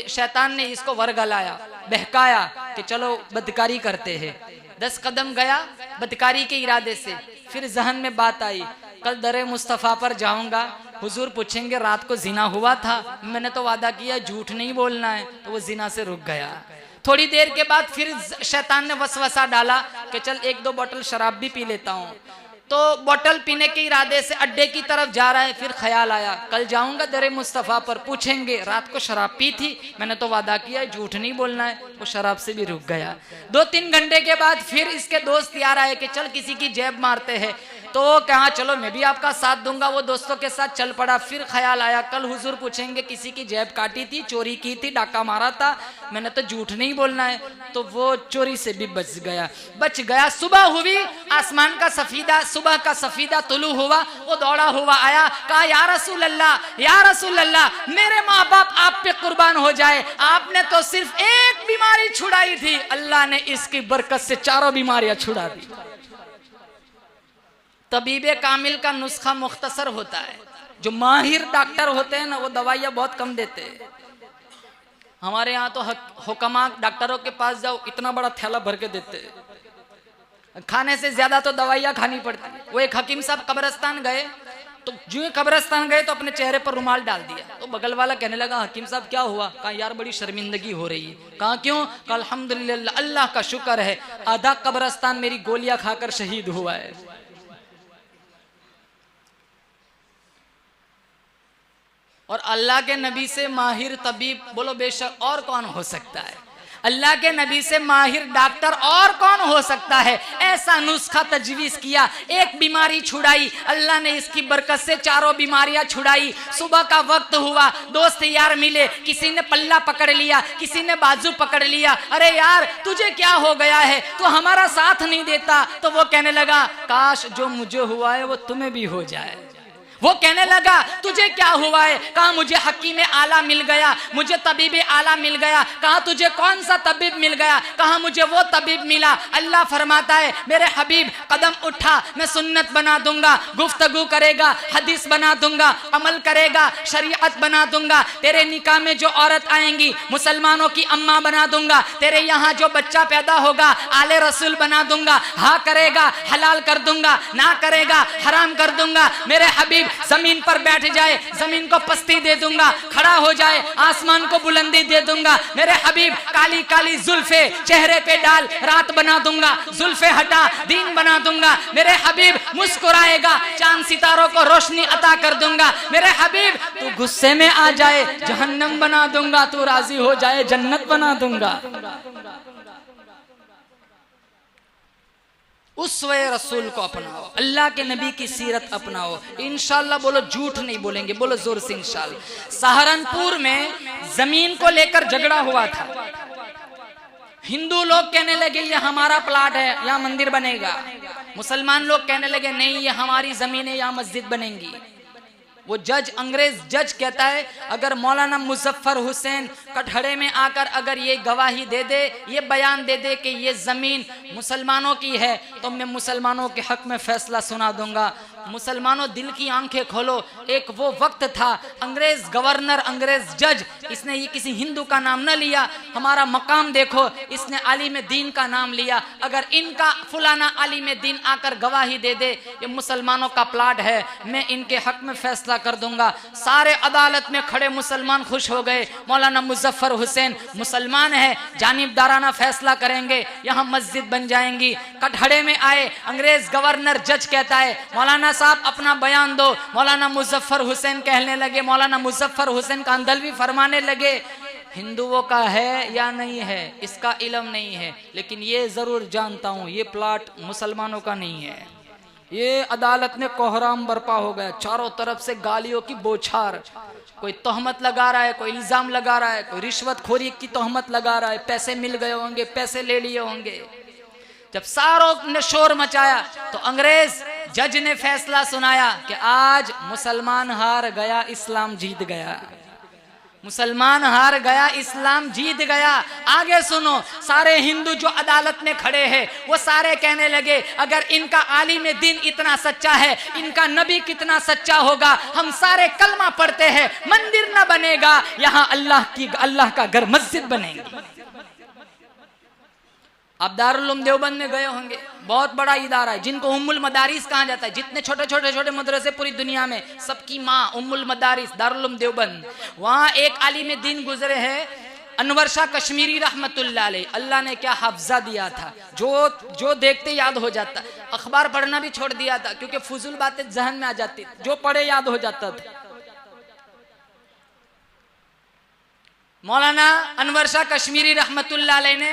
शैतान ने इसको वर्गलाया, बहकाया कि चलो बदकारी करते हैं। 10 कदम गया बदकारी के इरादे से, फिर जहन में बात आई, कल दरे मुस्तफ़ा पर जाऊंगा, हुजूर पूछेंगे रात को जिना हुआ था? मैंने तो वादा किया झूठ नहीं बोलना है। तो वो जिना से रुक गया। थोड़ी देर के बाद फिर शैतान ने वसवसा डाला कि चल 1-2 बोतल शराब भी पी लेता हूँ। तो बोतल पीने के इरादे से अड्डे की तरफ जा रहा है। फिर ख्याल आया कल जाऊंगा दरे मुस्तफ़ा पर, पूछेंगे रात को शराब पी थी? मैंने तो वादा किया है झूठ नहीं बोलना है। वो शराब से भी रुक गया। 2-3 घंटे के बाद फिर इसके दोस्त यार आए कि चल किसी की जेब मारते हैं। तो कहा चलो मैं भी आपका साथ दूंगा। वो दोस्तों के साथ चल पड़ा। फिर ख्याल आया कल हुजूर पूछेंगे किसी की जेब काटी थी, चोरी की थी, डाका मारा था? मैंने तो झूठ नहीं बोलना है। तो वो चोरी से भी बच गया। सुबह हुई, आसमान का सफीदा, सुबह का सफीदा तुलू हुआ। वो दौड़ा हुआ आया, कहा या रसूल अल्लाह, मेरे माँ बाप आप पे कुर्बान हो जाए, आपने तो सिर्फ एक बीमारी छुड़ाई थी, अल्लाह ने इसकी बरकत से 4 बीमारियां छुड़ा दी। तबीबे कामिल का नुस्खा मुख्तसर होता है। जो माहिर डॉक्टर होते हैं ना, वो दवाइयाँ बहुत कम देते हैं। हमारे यहाँ तो हुक्मा डॉक्टरों के पास जाओ, इतना बड़ा थैला भर के देते हैं। खाने से ज्यादा तो दवाइयाँ खानी पड़ती है। वो एक हकीम साहब कब्रिस्तान गए, तो जो ही कब्रिस्तान गए तो अपने चेहरे पर रुमाल डाल दिया। तो बगल वाला कहने लगा हकीम साहब क्या हुआ? कहा यार बड़ी शर्मिंदगी हो रही है। कहा क्यों? कहा अल्हम्दुलिल्लाह, अल्लाह का शुक्र है, आधा कब्रिस्तान मेरी गोलियां खाकर शहीद हुआ है। और अल्लाह के नबी से माहिर तबीब बोलो बेशक और कौन हो सकता है? अल्लाह के नबी से माहिर डॉक्टर और कौन हो सकता है? ऐसा नुस्खा तजवीज़ किया, एक बीमारी छुड़ाई, अल्लाह ने इसकी बरकत से 4 बीमारियां छुड़ाई। सुबह का वक्त हुआ, दोस्त यार मिले, किसी ने पल्ला पकड़ लिया, किसी ने बाजू पकड़ लिया। अरे यार तुझे क्या हो गया है, तू हमारा साथ नहीं देता? तो वो कहने लगा काश जो मुझे हुआ है वो तुम्हें भी हो जाए। वो कहने लगा तुझे क्या हुआ है? कहा मुझे हकीम आला मिल गया, मुझे तबीब आला मिल गया। कहा तुझे कौन सा तबीब मिल गया? कहा मुझे वो तबीब मिला, अल्लाह फरमाता है मेरे हबीब कदम उठा मैं सुन्नत बना दूंगा, गुफ्तगू करेगा, हदीस बना दूंगा, अमल करेगा, शरीयत बना दूंगा। तेरे निकाह में जो औरत आएंगी मुसलमानों की अम्मा बना दूंगा। तेरे यहाँ जो बच्चा पैदा होगा आले रसूल बना दूंगा। हाँ करेगा हलाल कर दूंगा, ना करेगा हराम कर दूंगा। मेरे हबीब जमीन पर बैठ जाए, जमीन को पस्ती दे दूंगा, खड़ा हो जाए, आसमान को बुलंदी दे दूंगा। मेरे हबीब काली काली जुल्फे चेहरे पे डाल, रात बना दूंगा, जुल्फे हटा दिन बना दूंगा। मेरे हबीब मुस्कुराएगा, चांद सितारों को रोशनी अता कर दूंगा। मेरे हबीब तू गुस्से में आ जाए जहन्नम बना दूंगा, तू राजी हो जाए जन्नत बना दूंगा। उसवे रसूल को अपनाओ, अल्लाह के नबी की सीरत अपनाओ, इंशाल्लाह। बोलो झूठ नहीं बोलेंगे, बोलो जोर से इंशाल्लाह। सहारनपुर में जमीन को लेकर झगड़ा हुआ था। हिंदू लोग कहने लगे ये हमारा प्लाट है, यहाँ मंदिर बनेगा। मुसलमान लोग कहने लगे नहीं ये हमारी जमीन है, यहाँ मस्जिद बनेगी। वो जज अंग्रेज जज कहता है अगर मौलाना मुजफ्फर हुसैन कटहरे में आकर अगर ये गवाही दे दे, ये बयान दे दे कि ये ज़मीन मुसलमानों की है, तो मैं मुसलमानों के हक में फैसला सुना दूंगा। मुसलमानों दिल की आंखें खोलो, एक वो वक्त था अंग्रेज गवर्नर, अंग्रेज जज, इसने ये किसी हिंदू का नाम न लिया। हमारा मकाम देखो, इसने आलिम दीन का नाम लिया। अगर इनका फुलाना आलिम दीन आकर गवाही दे दे ये मुसलमानों का प्लाट है, मैं इनके हक में फैसला कर दूंगा। सारे अदालत में खड़े मुसलमान खुश हो गए। मौलाना मुजफ्फर हुसैन मुसलमान है, जानिबदाराना फैसला करेंगे, यहाँ मस्जिद बन जाएंगी। कटहरे में आए, अंग्रेज गवर्नर जज कहता है मौलाना साहब अपना बयान दो। मौलाना मुजफ्फर हुसैन कहने लगे, मौलाना मुजफ्फर हुसैन कांदलवी फरमाने लगे हिंदुओं का है या नहीं है इसका इल्म नहीं है, लेकिन ये जरूर जानता हूँ ये प्लाट मुसलमानों का नहीं है। ये अदालत में कोहराम बरपा हो गया, चारों तरफ से गालियों की बौछार। कोई तोहमत लगा रहा है, कोई इल्जाम लगा रहा है, कोई रिश्वतखोरी की तोहमत लगा रहा है, पैसे मिल गए होंगे, पैसे ले लिए होंगे। जब सारों ने शोर मचाया तो अंग्रेज जज ने फैसला सुनाया कि आज मुसलमान हार गया, इस्लाम जीत गया। मुसलमान हार गया, इस्लाम जीत गया। आगे सुनो, सारे हिंदू जो अदालत में खड़े हैं वो सारे कहने लगे अगर इनका आलिम दीन इतना सच्चा है, इनका नबी कितना सच्चा होगा। हम सारे कलमा पढ़ते हैं, मंदिर न बनेगा, यहाँ अल्लाह का घर मस्जिद बनेगी। आप दारुल उलूम देवबंद में गए होंगे, बहुत बड़ा इदारा है जिनको उम्मुल मदारिस कहा जाता है। जितने छोटे छोटे छोटे मदरसे पूरी दुनिया में, सबकी माँ उम्मुल मदारिस दारुल उलूम देवबंद। वहाँ एक आलिम दीन गुजरे हैं, अनवर शाह कश्मीरी रहमतुल्लाह अलैह। अल्लाह ने क्या हफ्जा दिया था, जो देखते याद हो जाता। अखबार पढ़ना भी छोड़ दिया था क्योंकि फुजूल बातें जहन में आ जाती, जो पढ़े याद हो जाता था। मौलाना अनवर शाह कश्मीरी रहमतुल्लाह अलैह ने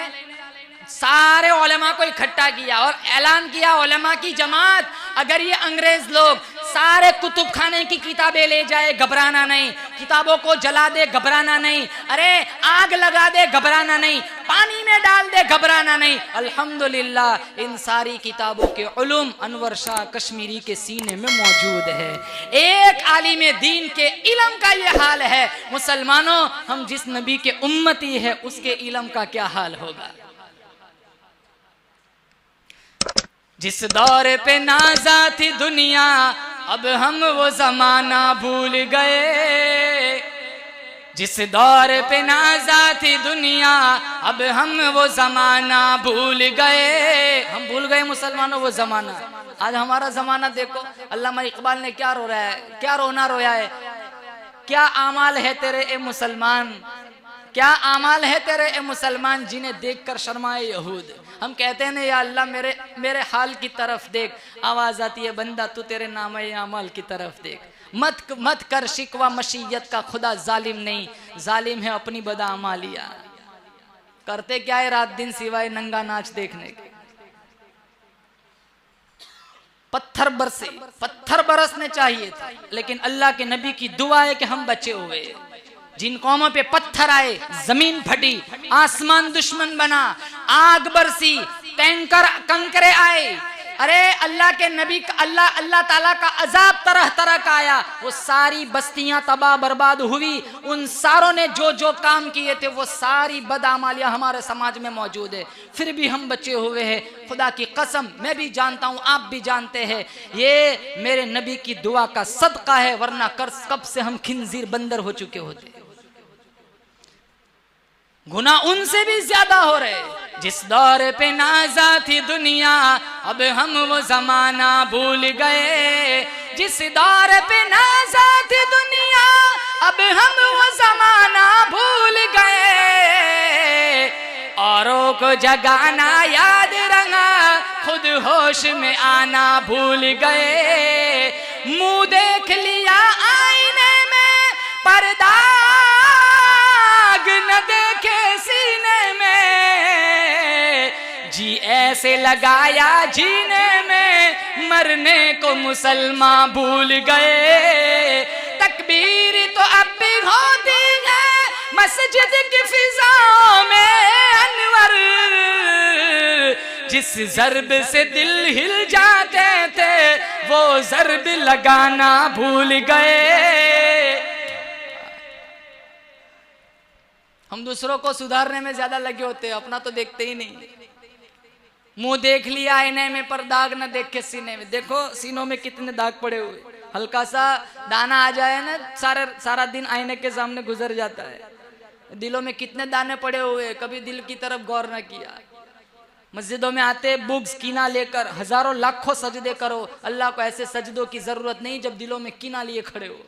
सारे उलेमा को इकट्ठा किया और ऐलान किया, उलेमा की जमात, अगर ये अंग्रेज लोग सारे कुतुब खाने की किताबें ले जाए घबराना नहीं, किताबों को जला दे घबराना नहीं, अरे आग लगा दे घबराना नहीं, पानी में डाल दे घबराना नहीं। अल्हम्दुलिल्लाह इन सारी किताबों के उलूम अनवर शाह कश्मीरी के सीने में मौजूद है। एक आलिम दीन के इल्म का ये हाल है। मुसलमानों, हम जिस नबी के उम्मती है उसके इल्म का क्या हाल होगा। जिस दौर पे नाज़ा थी दुनिया, अब हम वो जमाना भूल गए। जिस दौर पे नाज़ा थी दुनिया, अब हम वो जमाना भूल गए। हम भूल गए मुसलमानों वो जमाना। आज हमारा जमाना देखो, अल्लामा इकबाल ने क्या रो रहा है, क्या रोना रोया है। क्या आमाल है तेरे ए मुसलमान, क्या आमाल है तेरे ए मुसलमान, जिन्हें देखकर शर्माए यहूद। हम कहते हैं ना या अल्लाह मेरे हाल की तरफ देख, आवाज आती है बंदा तू तेरे नाम अमाल की तरफ देख। मत कर शिकवा मशीयत का, खुदा जालिम नहीं, जालिम है अपनी बदआमालिया। करते क्या है रात दिन सिवाय नंगा नाच देखने के। पत्थर बरसने चाहिए थे, लेकिन अल्लाह के नबी की दुआ है कि हम बचे हुए। जिन कौमों पे पत्थर आए, जमीन फटी, आसमान दुश्मन बना, आग बरसी, कंकरे आए, अरे अल्लाह के नबी का अल्लाह ताला का अजाब तरह तरह का आया, वो सारी बस्तियां तबाह बर्बाद हुई। उन सारों ने जो काम किए थे वो सारी बदआमालियां हमारे समाज में मौजूद है, फिर भी हम बचे हुए हैं। खुदा की कसम, मैं भी जानता हूँ, आप भी जानते हैं, ये मेरे नबी की दुआ का सदका है, वरना कब से हम खिंजीर बंदर हो चुके होते। गुनाह उनसे भी ज्यादा हो रहे। जिस दौर पे नाज़ा थी दुनिया, अब हम वो जमाना भूल गए। जिस दौर पे नाज़ा थी दुनिया, अब हम वो जमाना भूल गए। औरों को जगाना याद रंगा, खुद होश में आना भूल गए। मुंह देख लिया आईने में, पर्दा न देखे सीने में। जी ऐसे लगाया जीने में, मरने को मुसलमान भूल गए। तकबीर तो अब भी होती है मस्जिद की फिजाओं में अनवर। जिस ज़र्ब से दिल हिल जाते थे, वो ज़र्ब लगाना भूल गए। हम दूसरों को सुधारने में ज्यादा लगे होते हैं, अपना तो देखते ही नहीं। मुंह देख लिया आईने में, पर दाग न देखे सीने में। देखो सीनों में कितने दाग पड़े हुए, हल्का सा दाना आ जाए ना, सारा दिन आईने के सामने गुजर जाता है। दिलों में कितने दाने पड़े हुए, कभी दिल की तरफ गौर न किया। मस्जिदों में आते बुग्स कीना लेकर, हजारों लाखों सजदे करो, अल्लाह को ऐसे सजदों की जरूरत नहीं जब दिलों में कीना लिए खड़े हो।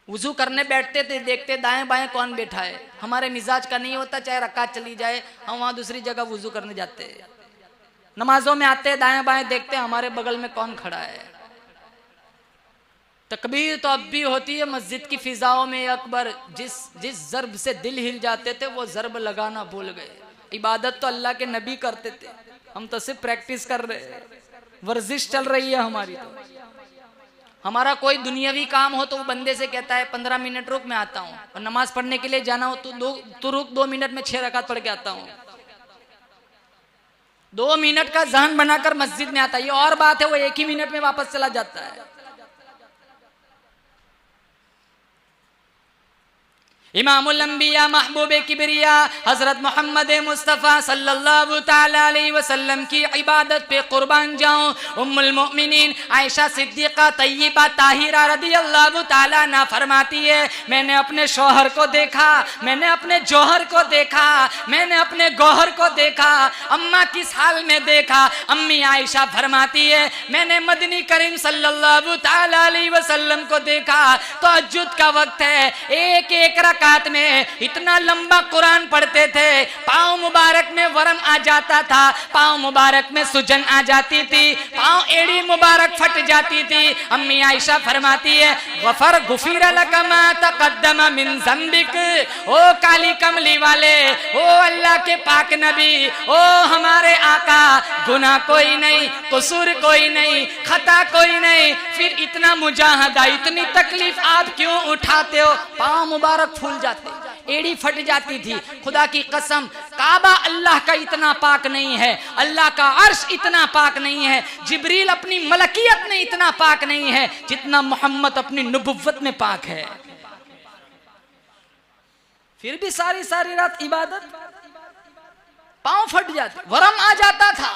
वुजू करने बैठते थे, देखते दाएं बाएं कौन बैठा है। हमारे मिजाज का नहीं होता, चाहे रकात चली जाए हम वहां दूसरी जगह वुजू करने जाते हैं। नमाजों में आते दाएं बाएं देखते हमारे बगल में कौन खड़ा है। तकबीर तो अब भी होती है मस्जिद की फिजाओं में अकबर। जिस ज़र्ब से दिल हिल जाते थे वो ज़र्ब लगाना भूल गए। इबादत तो अल्लाह के नबी करते थे, हम तो सिर्फ प्रैक्टिस कर रहे हैं, वर्जिश चल रही है हमारी। तो हमारा कोई दुनियावी काम हो तो वो बंदे से कहता है 15 मिनट रुक, मैं आता हूँ। और नमाज पढ़ने के लिए जाना हो तो रुक 2 मिनट में 6 रकात पढ़ के आता हूँ। 2 मिनट का जहन बनाकर मस्जिद में आता है। ये और बात है, वो 1 ही मिनट में वापस चला जाता है। इमामुल अंबिया महबूबे किबरिया हजरत मोहम्मद मुस्तफ़ा सल्लल्लाहु ताला अलैहि वसल्लम की इबादत पे कुर्बान जाऊं। उम्मुल मोमिनीन आयशा सिद्दीक़ा तय्यबा ताहिरा रदियल्लाहु ताला अन्हा फरमाती है, मैंने अपने शौहर को देखा, मैंने अपने जौहर को देखा, मैंने अपने गौहर को देखा। अम्मा किस हाल में देखा? अम्मी आयशा फरमाती है, मैंने मदनी करीम सल्लल्लाहु ताला अलैहि वसल्लम को देखा। तहज्जुद का वक्त है, एक एक रकात में इतना लंबा कुरान पढ़ते थे, पाँव मुबारक में वरम आ जाता था, पाँव मुबारक में सुजन आ जाती थी, पाँव एड़ी मुबारक फट जाती थी। अम्मी आयशा फरमाती है, गफर गुफिर लक मा तक़द्दम मिन ज़ंबिक। ओ काली कमली वाले, ओ अल्लाह के पाक नबी, ओ हमारे आका, गुनाह कोई नहीं, कसूर कोई नहीं, खता कोई नहीं, फिर इतना मुजाहदा, इतनी तकलीफ आप क्यों उठाते हो? पाँव मुबारक फूल जाते, एड़ी फट जाती थी। खुदा की कसम, काबा अल्लाह का इतना पाक नहीं है, अल्लाह का अर्श इतना पाक नहीं है, जिब्रील अपनी मलकियत में इतना पाक नहीं है जितना मोहम्मद अपनी नबुव्वत में पाक है। फिर भी सारी सारी रात इबादत, पांव फट जाते, वरम आ जाता था।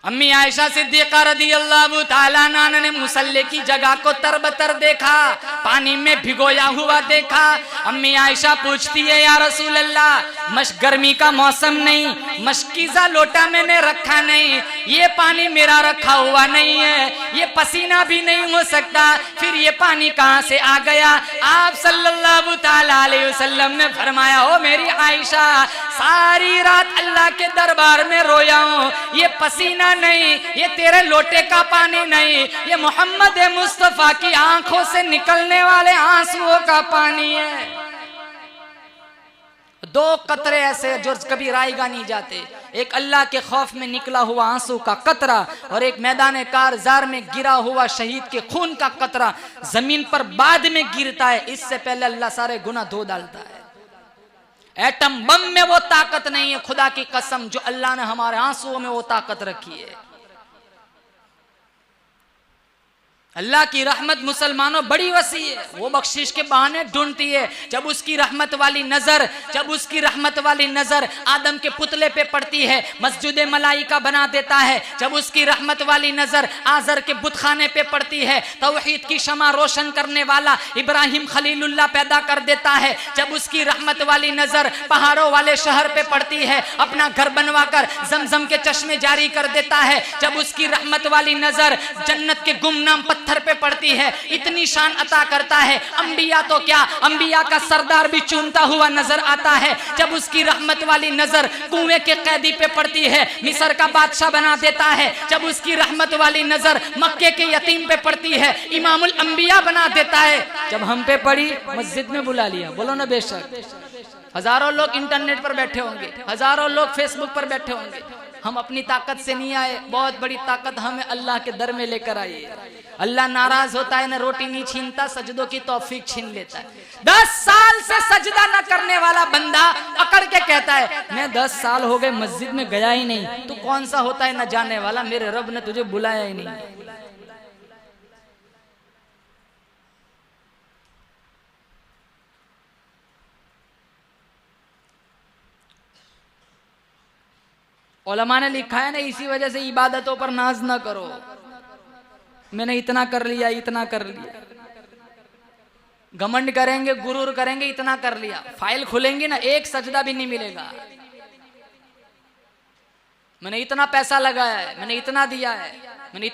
अम्मी आयशा सिद्दीक़ा रदियल्लाहु ताला अन्हा ने मुसल्ले की जगह को तरबतर देखा, पानी में भिगोया हुआ देखा। अम्मी आयशा पूछती है, या रसूल अल्लाह, गर्मी का मौसम नहीं, मशकीज़ा लोटा मैंने रखा नहीं, ये पानी मेरा रखा हुआ नहीं है, ये पसीना भी नहीं हो सकता, फिर ये पानी कहाँ से आ गया? आप सल्लल्लाहु ताला अलैहि वसल्लम ने फरमाया, ओ मेरी आयशा, सारी रात अल्लाह के दरबार में रोया हूँ, ये पसीना नहीं, ये तेरे लोटे का पानी नहीं, ये मोहम्मद मुस्तफ़ा की आंखों से निकलने वाले आंसुओं का पानी है। दो कतरे ऐसे जो कभी रायगा नहीं जाते, एक अल्लाह के खौफ में निकला हुआ आंसू का कतरा, और एक मैदान कारजार में गिरा हुआ शहीद के खून का कतरा जमीन पर बाद में गिरता है, इससे पहले अल्लाह सारे गुनाह धो डालता है। एटम बम में वो ताकत नहीं है, खुदा की कसम, जो अल्लाह ने हमारे आंसुओं में वो ताकत रखी है। अल्लाह की रहमत मुसलमानों बड़ी वसी है, वो बख्शिश के बहाने ढूंढती है। जब उसकी रहमत वाली नजर आदम के पुतले पे पड़ती है, मस्जिद मलाइका बना देता है। जब उसकी रहमत वाली नजर आजर के बुतखाने पे पड़ती है, तौहीद की शमा रोशन करने वाला इब्राहिम खलीलुल्लाह पैदा कर देता है। जब उसकी रहमत वाली नजर पहाड़ों वाले शहर पे पड़ती है, अपना घर बनवा कर जमजम के चश्मे जारी कर देता है। जब उसकी रहमत वाली नजर जन्नत के गुमनाम पत्थर पे पड़ती है, इतनी शान अता करता है। अंबिया तो क्या, अंबिया का सरदार भी चूमता हुआ नजर आता है। जब उसकी रहमत वाली नजर कुएं के कैदी पे पड़ती है, मिस्र का बादशाह बना देता है। जब उसकी रहमत वाली नजर मक्के के यतीम पे पड़ती है, इमामुल अंबिया बना देता है। जब हम पे पड़ी, मस्जिद में बुला लिया, बोलो ना बेशक। हजारों लोग इंटरनेट पर बैठे होंगे, हजारों लोग फेसबुक पर बैठे होंगे। हम अपनी ताकत से नहीं आए, बहुत बड़ी ताकत हमें अल्लाह के दर में लेकर आई है। अल्लाह नाराज होता है, ना रोटी नहीं छीनता, सजदों की तौफीक छीन लेता है। 10 साल से सजदा न करने वाला बंदा अकड़ के कहता है, मैं 10 साल हो गए मस्जिद में गया ही नहीं। तू कौन सा होता है न जाने वाला, मेरे रब ने तुझे बुलाया ही नहीं। उलमा ने लिखा है ना, इसी वजह से इबादतों पर नाज ना करो, मैंने इतना कर लिया, इतना कर लिया। घमंड करेंगे, गुरूर करेंगे, इतना कर लिया, फाइल खुलेंगे ना, एक सजदा भी नहीं मिलेगा। मैंने इतना पैसा लगाया है, मैंने इतना दिया है, मैंने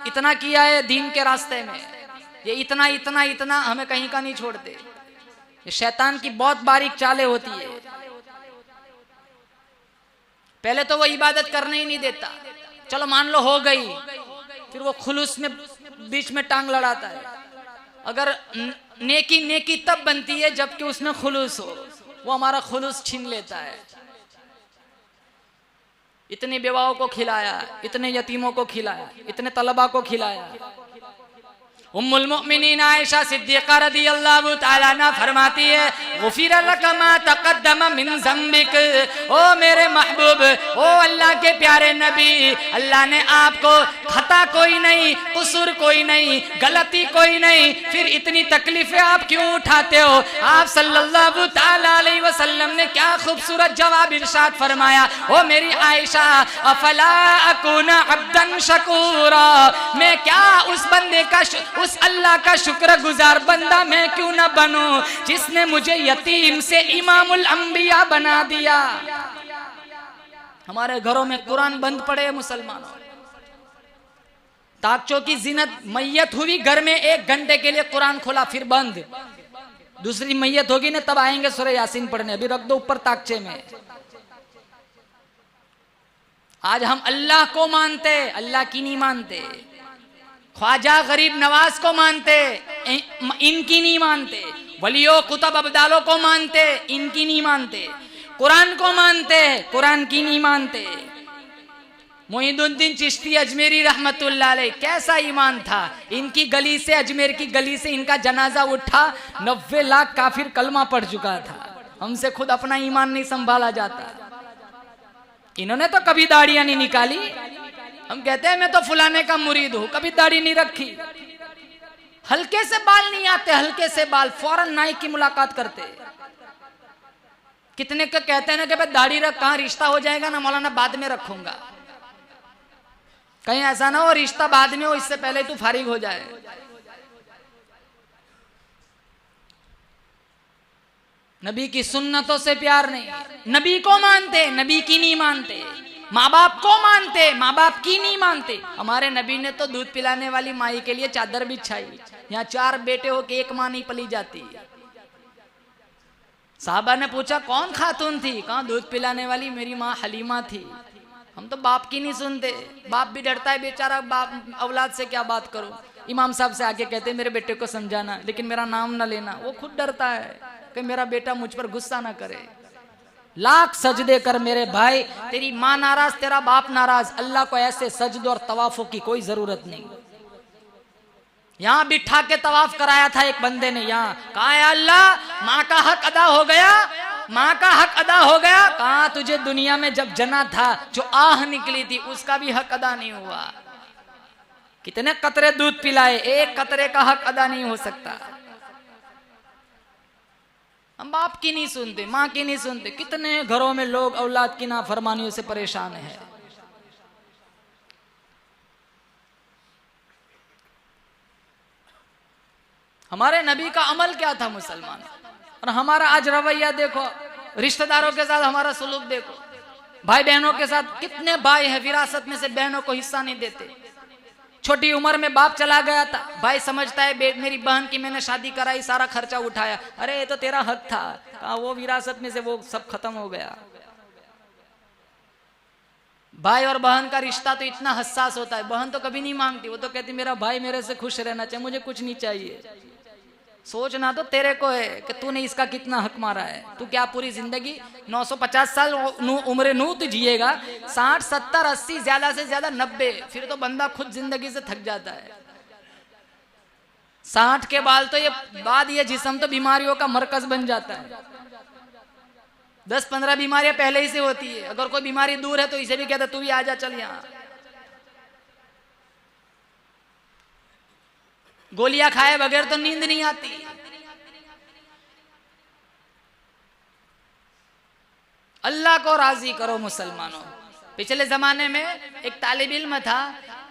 इतना किया है दीन के रास्ते में, ये इतना इतना इतना हमें कहीं का नहीं छोड़ते। ये शैतान की बहुत बारीक चालें होती है। पहले तो वो इबादत करने ही नहीं देता, चलो मान लो हो गई, फिर वो खुलूस में बीच में टांग लड़ाता है। अगर नेकी तब बनती है जबकि उसमें खुलूस हो, वो हमारा खुलूस छीन लेता है। इतनी बेवाओं को खिलाया, इतने यतीमों को खिलाया, इतने तलबा को खिलाया, उम्मुल मोमिनीन आयशा सिद्दीक़ा रज़ियल्लाहु ताला अन्हा फरमाती है, गुफ़िर लक मा तक़द्दम मिन ज़म्बिक। ओ मेरे महबूब, ओ अल्लाह के प्यारे नबी, अल्लाह ने आपको खता कोई नहीं, कसूर कोई नहीं, गलती कोई नहीं, फिर इतनी तकलीफें आप क्यों उठाते हो? आप सल्लल्लाहु ताला अलैहि वसल्लम ने क्या खूबसूरत जवाब इरशाद फरमाया, ओ मेरी आयशा, अफला अकूना अब्दन शकूरा, मैं क्या उस बंदे का, उस अल्लाह का शुक्रगुजार बंदा मैं क्यों न बनूं जिसने मुझे यतीम से इमामुल अंबिया बना दिया। हमारे घरों में कुरान बंद पड़े मुसलमानों, ताकचों की जिनत, मैयत हुई घर में 1 घंटे के लिए कुरान खोला फिर बंद, दूसरी मैयत होगी ना तब आएंगे सूरह यासीन पढ़ने, अभी रख दो ऊपर ताकचे में। आज हम अल्लाह को मानते, अल्लाह की नहीं मानते, ख्वाजा गरीब नवाज को मानते, इनकी नहीं मानते, वलियों कुतुब अब्दालों को मानते, इनकी नहीं मानते, कुरान को मानते, कुरान की नहीं मानते। मोइनुद्दीन चिश्ती अजमेरी रहमतुल्लाह अलैह कैसा ईमान था, इनकी गली से, अजमेर की गली से इनका जनाजा उठा, 90 लाख काफिर कलमा पढ़ चुका था। हमसे खुद अपना ईमान नहीं संभाला जाता। इन्होंने तो कभी दाढ़ियां नहीं निकाली, हम कहते हैं मैं तो फुलाने का मुरीद हूं, कभी दाढ़ी नहीं रखी, हल्के से बाल नहीं आते, हल्के से बाल, फौरन नाई की मुलाकात करते। कितने का कहते हैं ना कि भाई दाढ़ी रख, कहां रिश्ता हो जाएगा ना मौलाना बाद में रखूंगा, कहीं ऐसा ना हो रिश्ता बाद में हो, इससे पहले तू फारिग हो जाए। नबी की सुन्नतों से प्यार नहीं, नबी को मानते, नबी की नहीं मानते, माँ बाप को मानते, माँ बाप की नहीं मानते। हमारे नबी ने तो दूध पिलाने वाली माई के लिए चादर बिछाई, यहाँ 4 बेटे हो के 1 माँ नहीं पली जाती। साहबा ने पूछा कौन खातून थी, कहाँ दूध पिलाने वाली मेरी माँ हलीमा थी। हम तो बाप की नहीं सुनते, बाप भी डरता है बेचारा, बाप औलाद से क्या बात करो। इमाम साहब से आके कहते मेरे बेटे को समझाना, लेकिन मेरा नाम ना लेना, वो खुद डरता है कि मेरा बेटा मुझ पर गुस्सा ना करे। लाख सजदे कर मेरे भाई, तेरी माँ नाराज, तेरा बाप नाराज, अल्लाह को ऐसे सजदों और तवाफों की कोई जरूरत नहीं। यहाँ बिठा के तवाफ कराया था एक बंदे ने, यहाँ कहा है अल्लाह माँ का हक अदा हो गया, माँ का हक अदा हो गया। कहा तुझे दुनिया में जब जना था जो आह निकली थी उसका भी हक अदा नहीं हुआ। कितने कतरे दूध पिलाए, 1 कतरे का हक अदा नहीं हो सकता। हम बाप की नहीं सुनते, माँ की नहीं सुनते। कितने घरों में लोग औलाद की नाफरमानियों से परेशान है। हमारे नबी का अमल क्या था मुसलमान, और हमारा आज रवैया देखो, रिश्तेदारों के साथ हमारा सलूक देखो, भाई बहनों के साथ। कितने भाई हैं विरासत में से बहनों को हिस्सा नहीं देते। छोटी उम्र में बाप चला गया था, भाई समझता है मेरी बहन की मैंने शादी कराई, सारा खर्चा उठाया, अरे ये तो तेरा हक था। कहा वो विरासत में से वो सब खत्म हो गया। भाई और बहन का रिश्ता तो इतना हसास होता है, बहन तो कभी नहीं मांगती, वो तो कहती मेरा भाई मेरे से खुश रहना चाहिए, मुझे कुछ नहीं चाहिए। सोचना तो तेरे को है कि तूने इसका कितना हक मारा है। तू क्या पूरी जिंदगी 950 साल उम्र नू तो जिएगा, 60 70 80 ज्यादा से ज्यादा 90, फिर तो बंदा खुद जिंदगी से थक जाता है। 60 के बाद ये जिस्म तो बीमारियों का मरकज बन जाता है। 10-15 बीमारियां पहले ही से होती है। अगर कोई बीमारी दूर है तो इसे भी कहता तू भी आ जा, चल यहाँ। गोलियां खाए बगैर तो नींद नहीं आती। अल्लाह को राजी करो मुसलमानों। पिछले जमाने में एक तालिब इल्म था,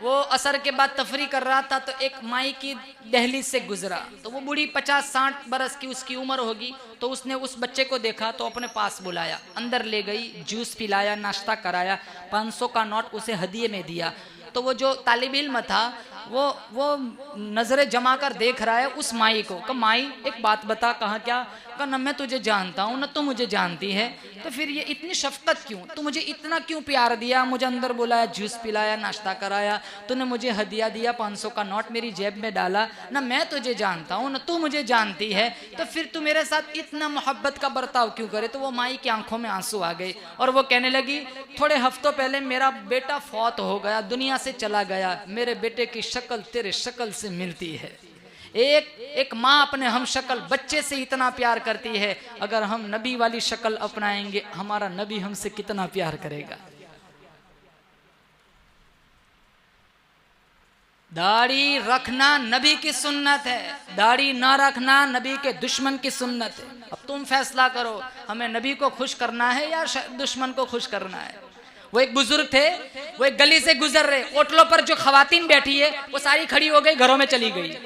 वो असर के बाद तफरी कर रहा था तो एक माई की दहलीज से गुजरा, तो वो बूढ़ी 50-60 बरस की उसकी उम्र होगी। तो उसने उस बच्चे को देखा तो अपने पास बुलाया, अंदर ले गई, जूस पिलाया, नाश्ता कराया, 500 का नोट उसे हदिये में दिया। तो वो जो तालिब इल्म था वो नजरें जमा कर देख रहा है उस माई को। कहा माई एक बात बता। कहा क्या? कहा न मैं तुझे जानता हूँ न तू मुझे जानती है, तो फिर ये इतनी शफकत क्यों? तू मुझे इतना क्यों प्यार दिया? मुझे अंदर बुलाया, जूस पिलाया, नाश्ता कराया, तूने मुझे हदिया दिया, 500 का नोट मेरी जेब में डाला। न मैं तुझे जानता हूँ न तू मुझे जानती है, तो फिर तू मेरे साथ इतना मोहब्बत का बर्ताव क्यों करे? तो वो माई की आंखों में आंसू आ गए और वो कहने लगी थोड़े हफ्तों पहले मेरा बेटा फौत हो गया, दुनिया से चला गया, मेरे बेटे की शक्ल तेरे शक्ल से मिलती है। एक माँ अपने हम शक्ल बच्चे से इतना प्यार करती है, अगर हम नबी वाली शक्ल अपनाएंगे हमारा नबी हमसे कितना प्यार करेगा। दाढ़ी रखना नबी की सुन्नत है, दाढ़ी ना रखना नबी के दुश्मन की सुन्नत है। अब तुम फैसला करो, हमें नबी को खुश करना है या दुश्मन को खुश करना है। वो एक बुजुर्ग थे, वो एक गली से गुजर रहे, ओटलों पर जो खवातीन बैठी है वो सारी खड़ी हो गई, घरों में चली गई।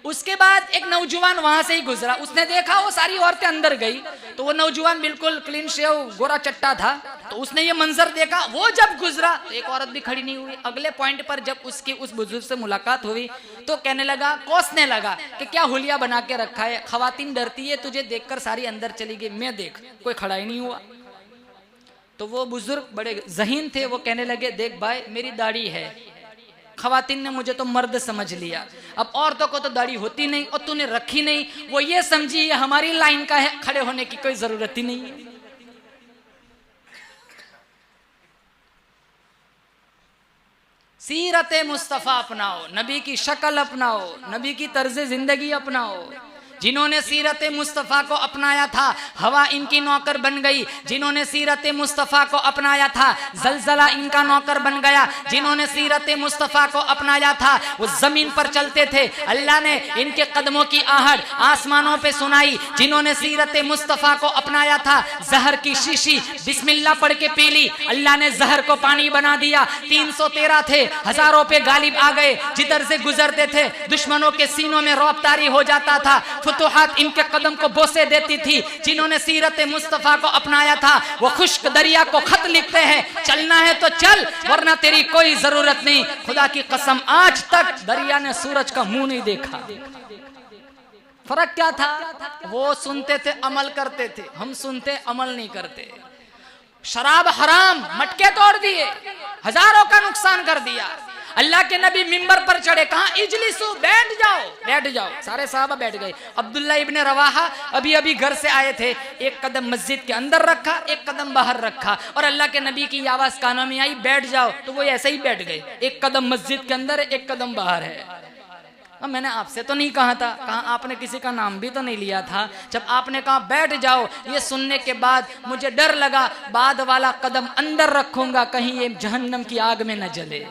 उसके बाद एक नौजवान वहां से ही गुजरा, उसने देखा वो सारी औरतें अंदर गई, तो वो नौजवान बिल्कुल क्लीन शेव गोरा चट्टा था, तो उसने ये मंजर देखा। वो जब गुजरा तो एक औरत भी खड़ी नहीं हुई। अगले पॉइंट पर जब उसकी उस बुजुर्ग से मुलाकात हुई तो कहने लगा, कोसने लगा कि क्या हुलिया बना के रखा है, खवातीन डरती है तुझे देखकर सारी अंदर चली गई, मैं देख कोई खड़ा ही नहीं हुआ। तो वो बुजुर्ग बड़े ज़हीन थे, वो कहने लगे, देख भाई मेरी दाढ़ी है, खवातीन ने मुझे तो मर्द समझ लिया, अब औरतों को तो दाढ़ी होती नहीं और तूने रखी नहीं, वो ये समझी ये हमारी लाइन का है, खड़े होने की कोई जरूरत ही नहीं है। सीरत मुस्तफ़ा अपनाओ, नबी की शक्ल अपनाओ, नबी की तर्ज जिंदगी अपनाओ। जिन्होंने सीरत मुस्तफ़ा को अपनाया था हवा इनकी नौकर बन गई, जिन्होंने सीरत मुस्तफ़ा को अपनाया था जलजला इनका नौकर बन गया, जिन्होंने सीरत मुस्तफ़ा को अपनाया था वो जमीन पर चलते थे, अल्लाह ने इनके कदमों की आहट आसमानों पे सुनाई। जिन्होंने सीरत मुस्तफ़ा को अपनाया था जहर की शीशी बिस्मिल्लाह पढ़ के पी ली, अल्लाह ने जहर को पानी बना दिया। 313 थे, हजारों पे गालिब आ गए, जिधर से गुजरते थे दुश्मनों के सीनों में रौबतारी हो जाता था, फुतुहात इनके कदम को बोसे देती थी। जिन्होंने सीरत मुस्तफ़ा को अपनाया था वो खुश्क दरिया को खत लिखते हैं, चलना है तो चल वरना तेरी कोई जरूरत नहीं। खुदा की कसम आज तक दरिया ने सूरज का मुंह नहीं देखा। फर्क क्या था? वो सुनते थे अमल करते थे, हम सुनते अमल नहीं करते। शराब हराम, मटके तोड़ दिए, हजारों का नुकसान कर दिया। अल्लाह के नबी मिंबर पर चढ़े, कहा इजलिसु, बैठ जाओ, बैठ जाओ। सारे साहबा बैठ गए। अब्दुल्ला इब्ने रवाहा अभी अभी घर से आए थे, एक कदम मस्जिद के अंदर रखा, एक कदम बाहर रखा, और अल्लाह के नबी की आवाज कानों में आई, बैठ जाओ, तो वो ऐसे ही बैठ गए। एक कदम मस्जिद के अंदर, एक कदम बाहर है। अब मैंने आपसे तो नहीं कहा था, कहा आपने किसी का नाम भी तो नहीं लिया था। जब आपने कहा बैठ जाओ, ये सुनने के बाद मुझे डर लगा बाद वाला कदम अंदर रखूंगा कहीं ये जहन्नम की आग में न जले।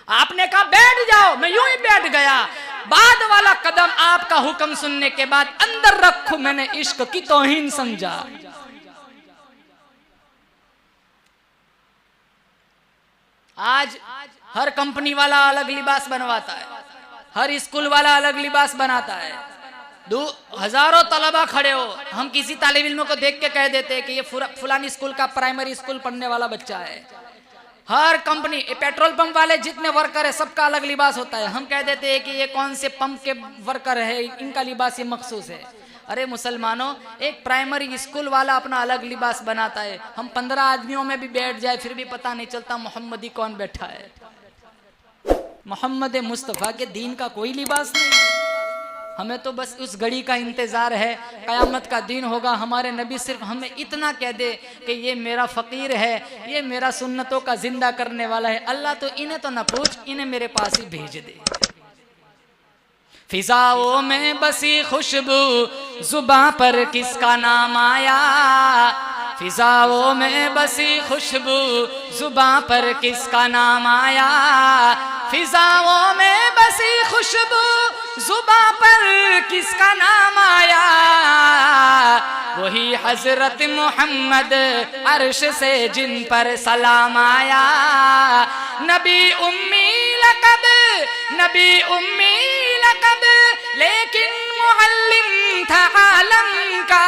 आपने कहा बैठ जाओ, मैं यूं ही बैठ गया। बाद वाला कदम आपका हुक्म सुनने के बाद अंदर रखो, मैंने इश्क की तौहीन समझा। आज हर कंपनी वाला अलग लिबास बनवाता है, हर स्कूल वाला अलग लिबास बनाता है। हजारों तलबा खड़े हो, हम किसी तालिब इल्म को देख के कह देते हैं कि ये फलानी स्कूल का प्राइमरी स्कूल पढ़ने वाला बच्चा है। हर कंपनी, पेट्रोल पंप वाले जितने वर्कर है सबका अलग लिबास होता है। हम कह देते हैं कि ये कौन से पंप के वर्कर है, इनका लिबास ये मखसूस है। अरे मुसलमानों, एक प्राइमरी स्कूल वाला अपना अलग लिबास बनाता है। हम 15 आदमियों में भी बैठ जाए फिर भी पता नहीं चलता मोहम्मदी कौन बैठा है। मोहम्मद मुस्तफ़ा के दीन का कोई लिबास नहीं। हमें तो बस उस घड़ी का इंतजार है, कयामत का दिन होगा, हमारे नबी सिर्फ हमें इतना कह दे कि ये मेरा फकीर है, ये मेरा सुन्नतों का जिंदा करने वाला है। अल्लाह तो इन्हें तो न पूछ, इन्हें मेरे पास ही भेज दे। फिजाओं में बसी खुशबू जुबां पर किसका नाम आया, फिजाओं में बसी खुशबू जुबां पर किसका नाम आया, फिजाओं में बसी खुशबू जुबां पर किसका नाम आया, वही हजरत मोहम्मद अर्श से जिन पर सलाम आया। नबी उम्मी लक़ब, नबी उम्मी लक़ब, लेकिन मुअल्लिम था आलम का,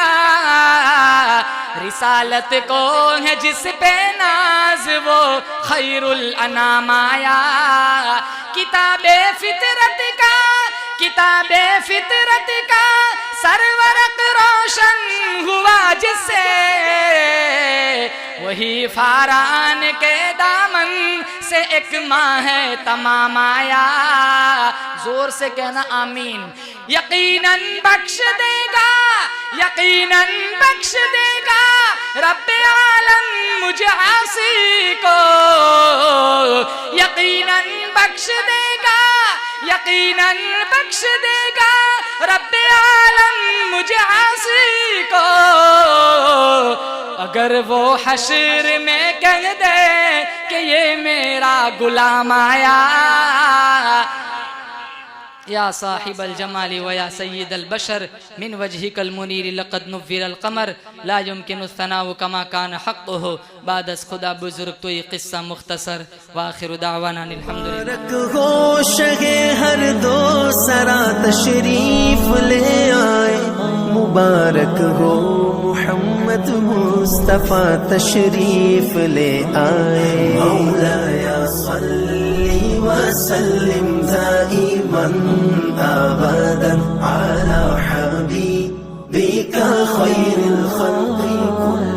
रिसालत को है जिस पे नाज वो खैरुल अनाम आया। किताबे फितरत का, किताबे फितरत का सरवरक रोशन हुआ जिससे, वही फारान के दामन से एक माह है तमाम आया। जोर से कहना आमीन। यकीनन बख्श देगा, यकीनन बख्श देगा रब्बे आलम मुझे आसी को, यकीनन बख्श देगा, यकीनन बख्श देगा रब्बे आलम मुझे आसी को। अगर वो हश्र में कह दे कि ये मेरा गुलाम आया, या साहिबल जमाली व या सय्यदल बशर मिन वजहिकल मुनीर लक़द नुव्विरल क़मर ला युमकिनु सनाउ कमा कान हक़्क़ुहु बादस खुदा बुजुर्ग तो ये किस्सा मुख्तसर व आखिरु दावाना अल्हम्दुलिल्लाह। मुबारक हो शगे हर दो सरा तशरीफ ले आए, मुबारक हो मुहम्मद मुस्तफा तशरीफ ले आए। मौलाया सल्ली व सल्लिम दाइमन अबदन अला हबीबिका खैरिल खल्क़ि कुल्लिहिम।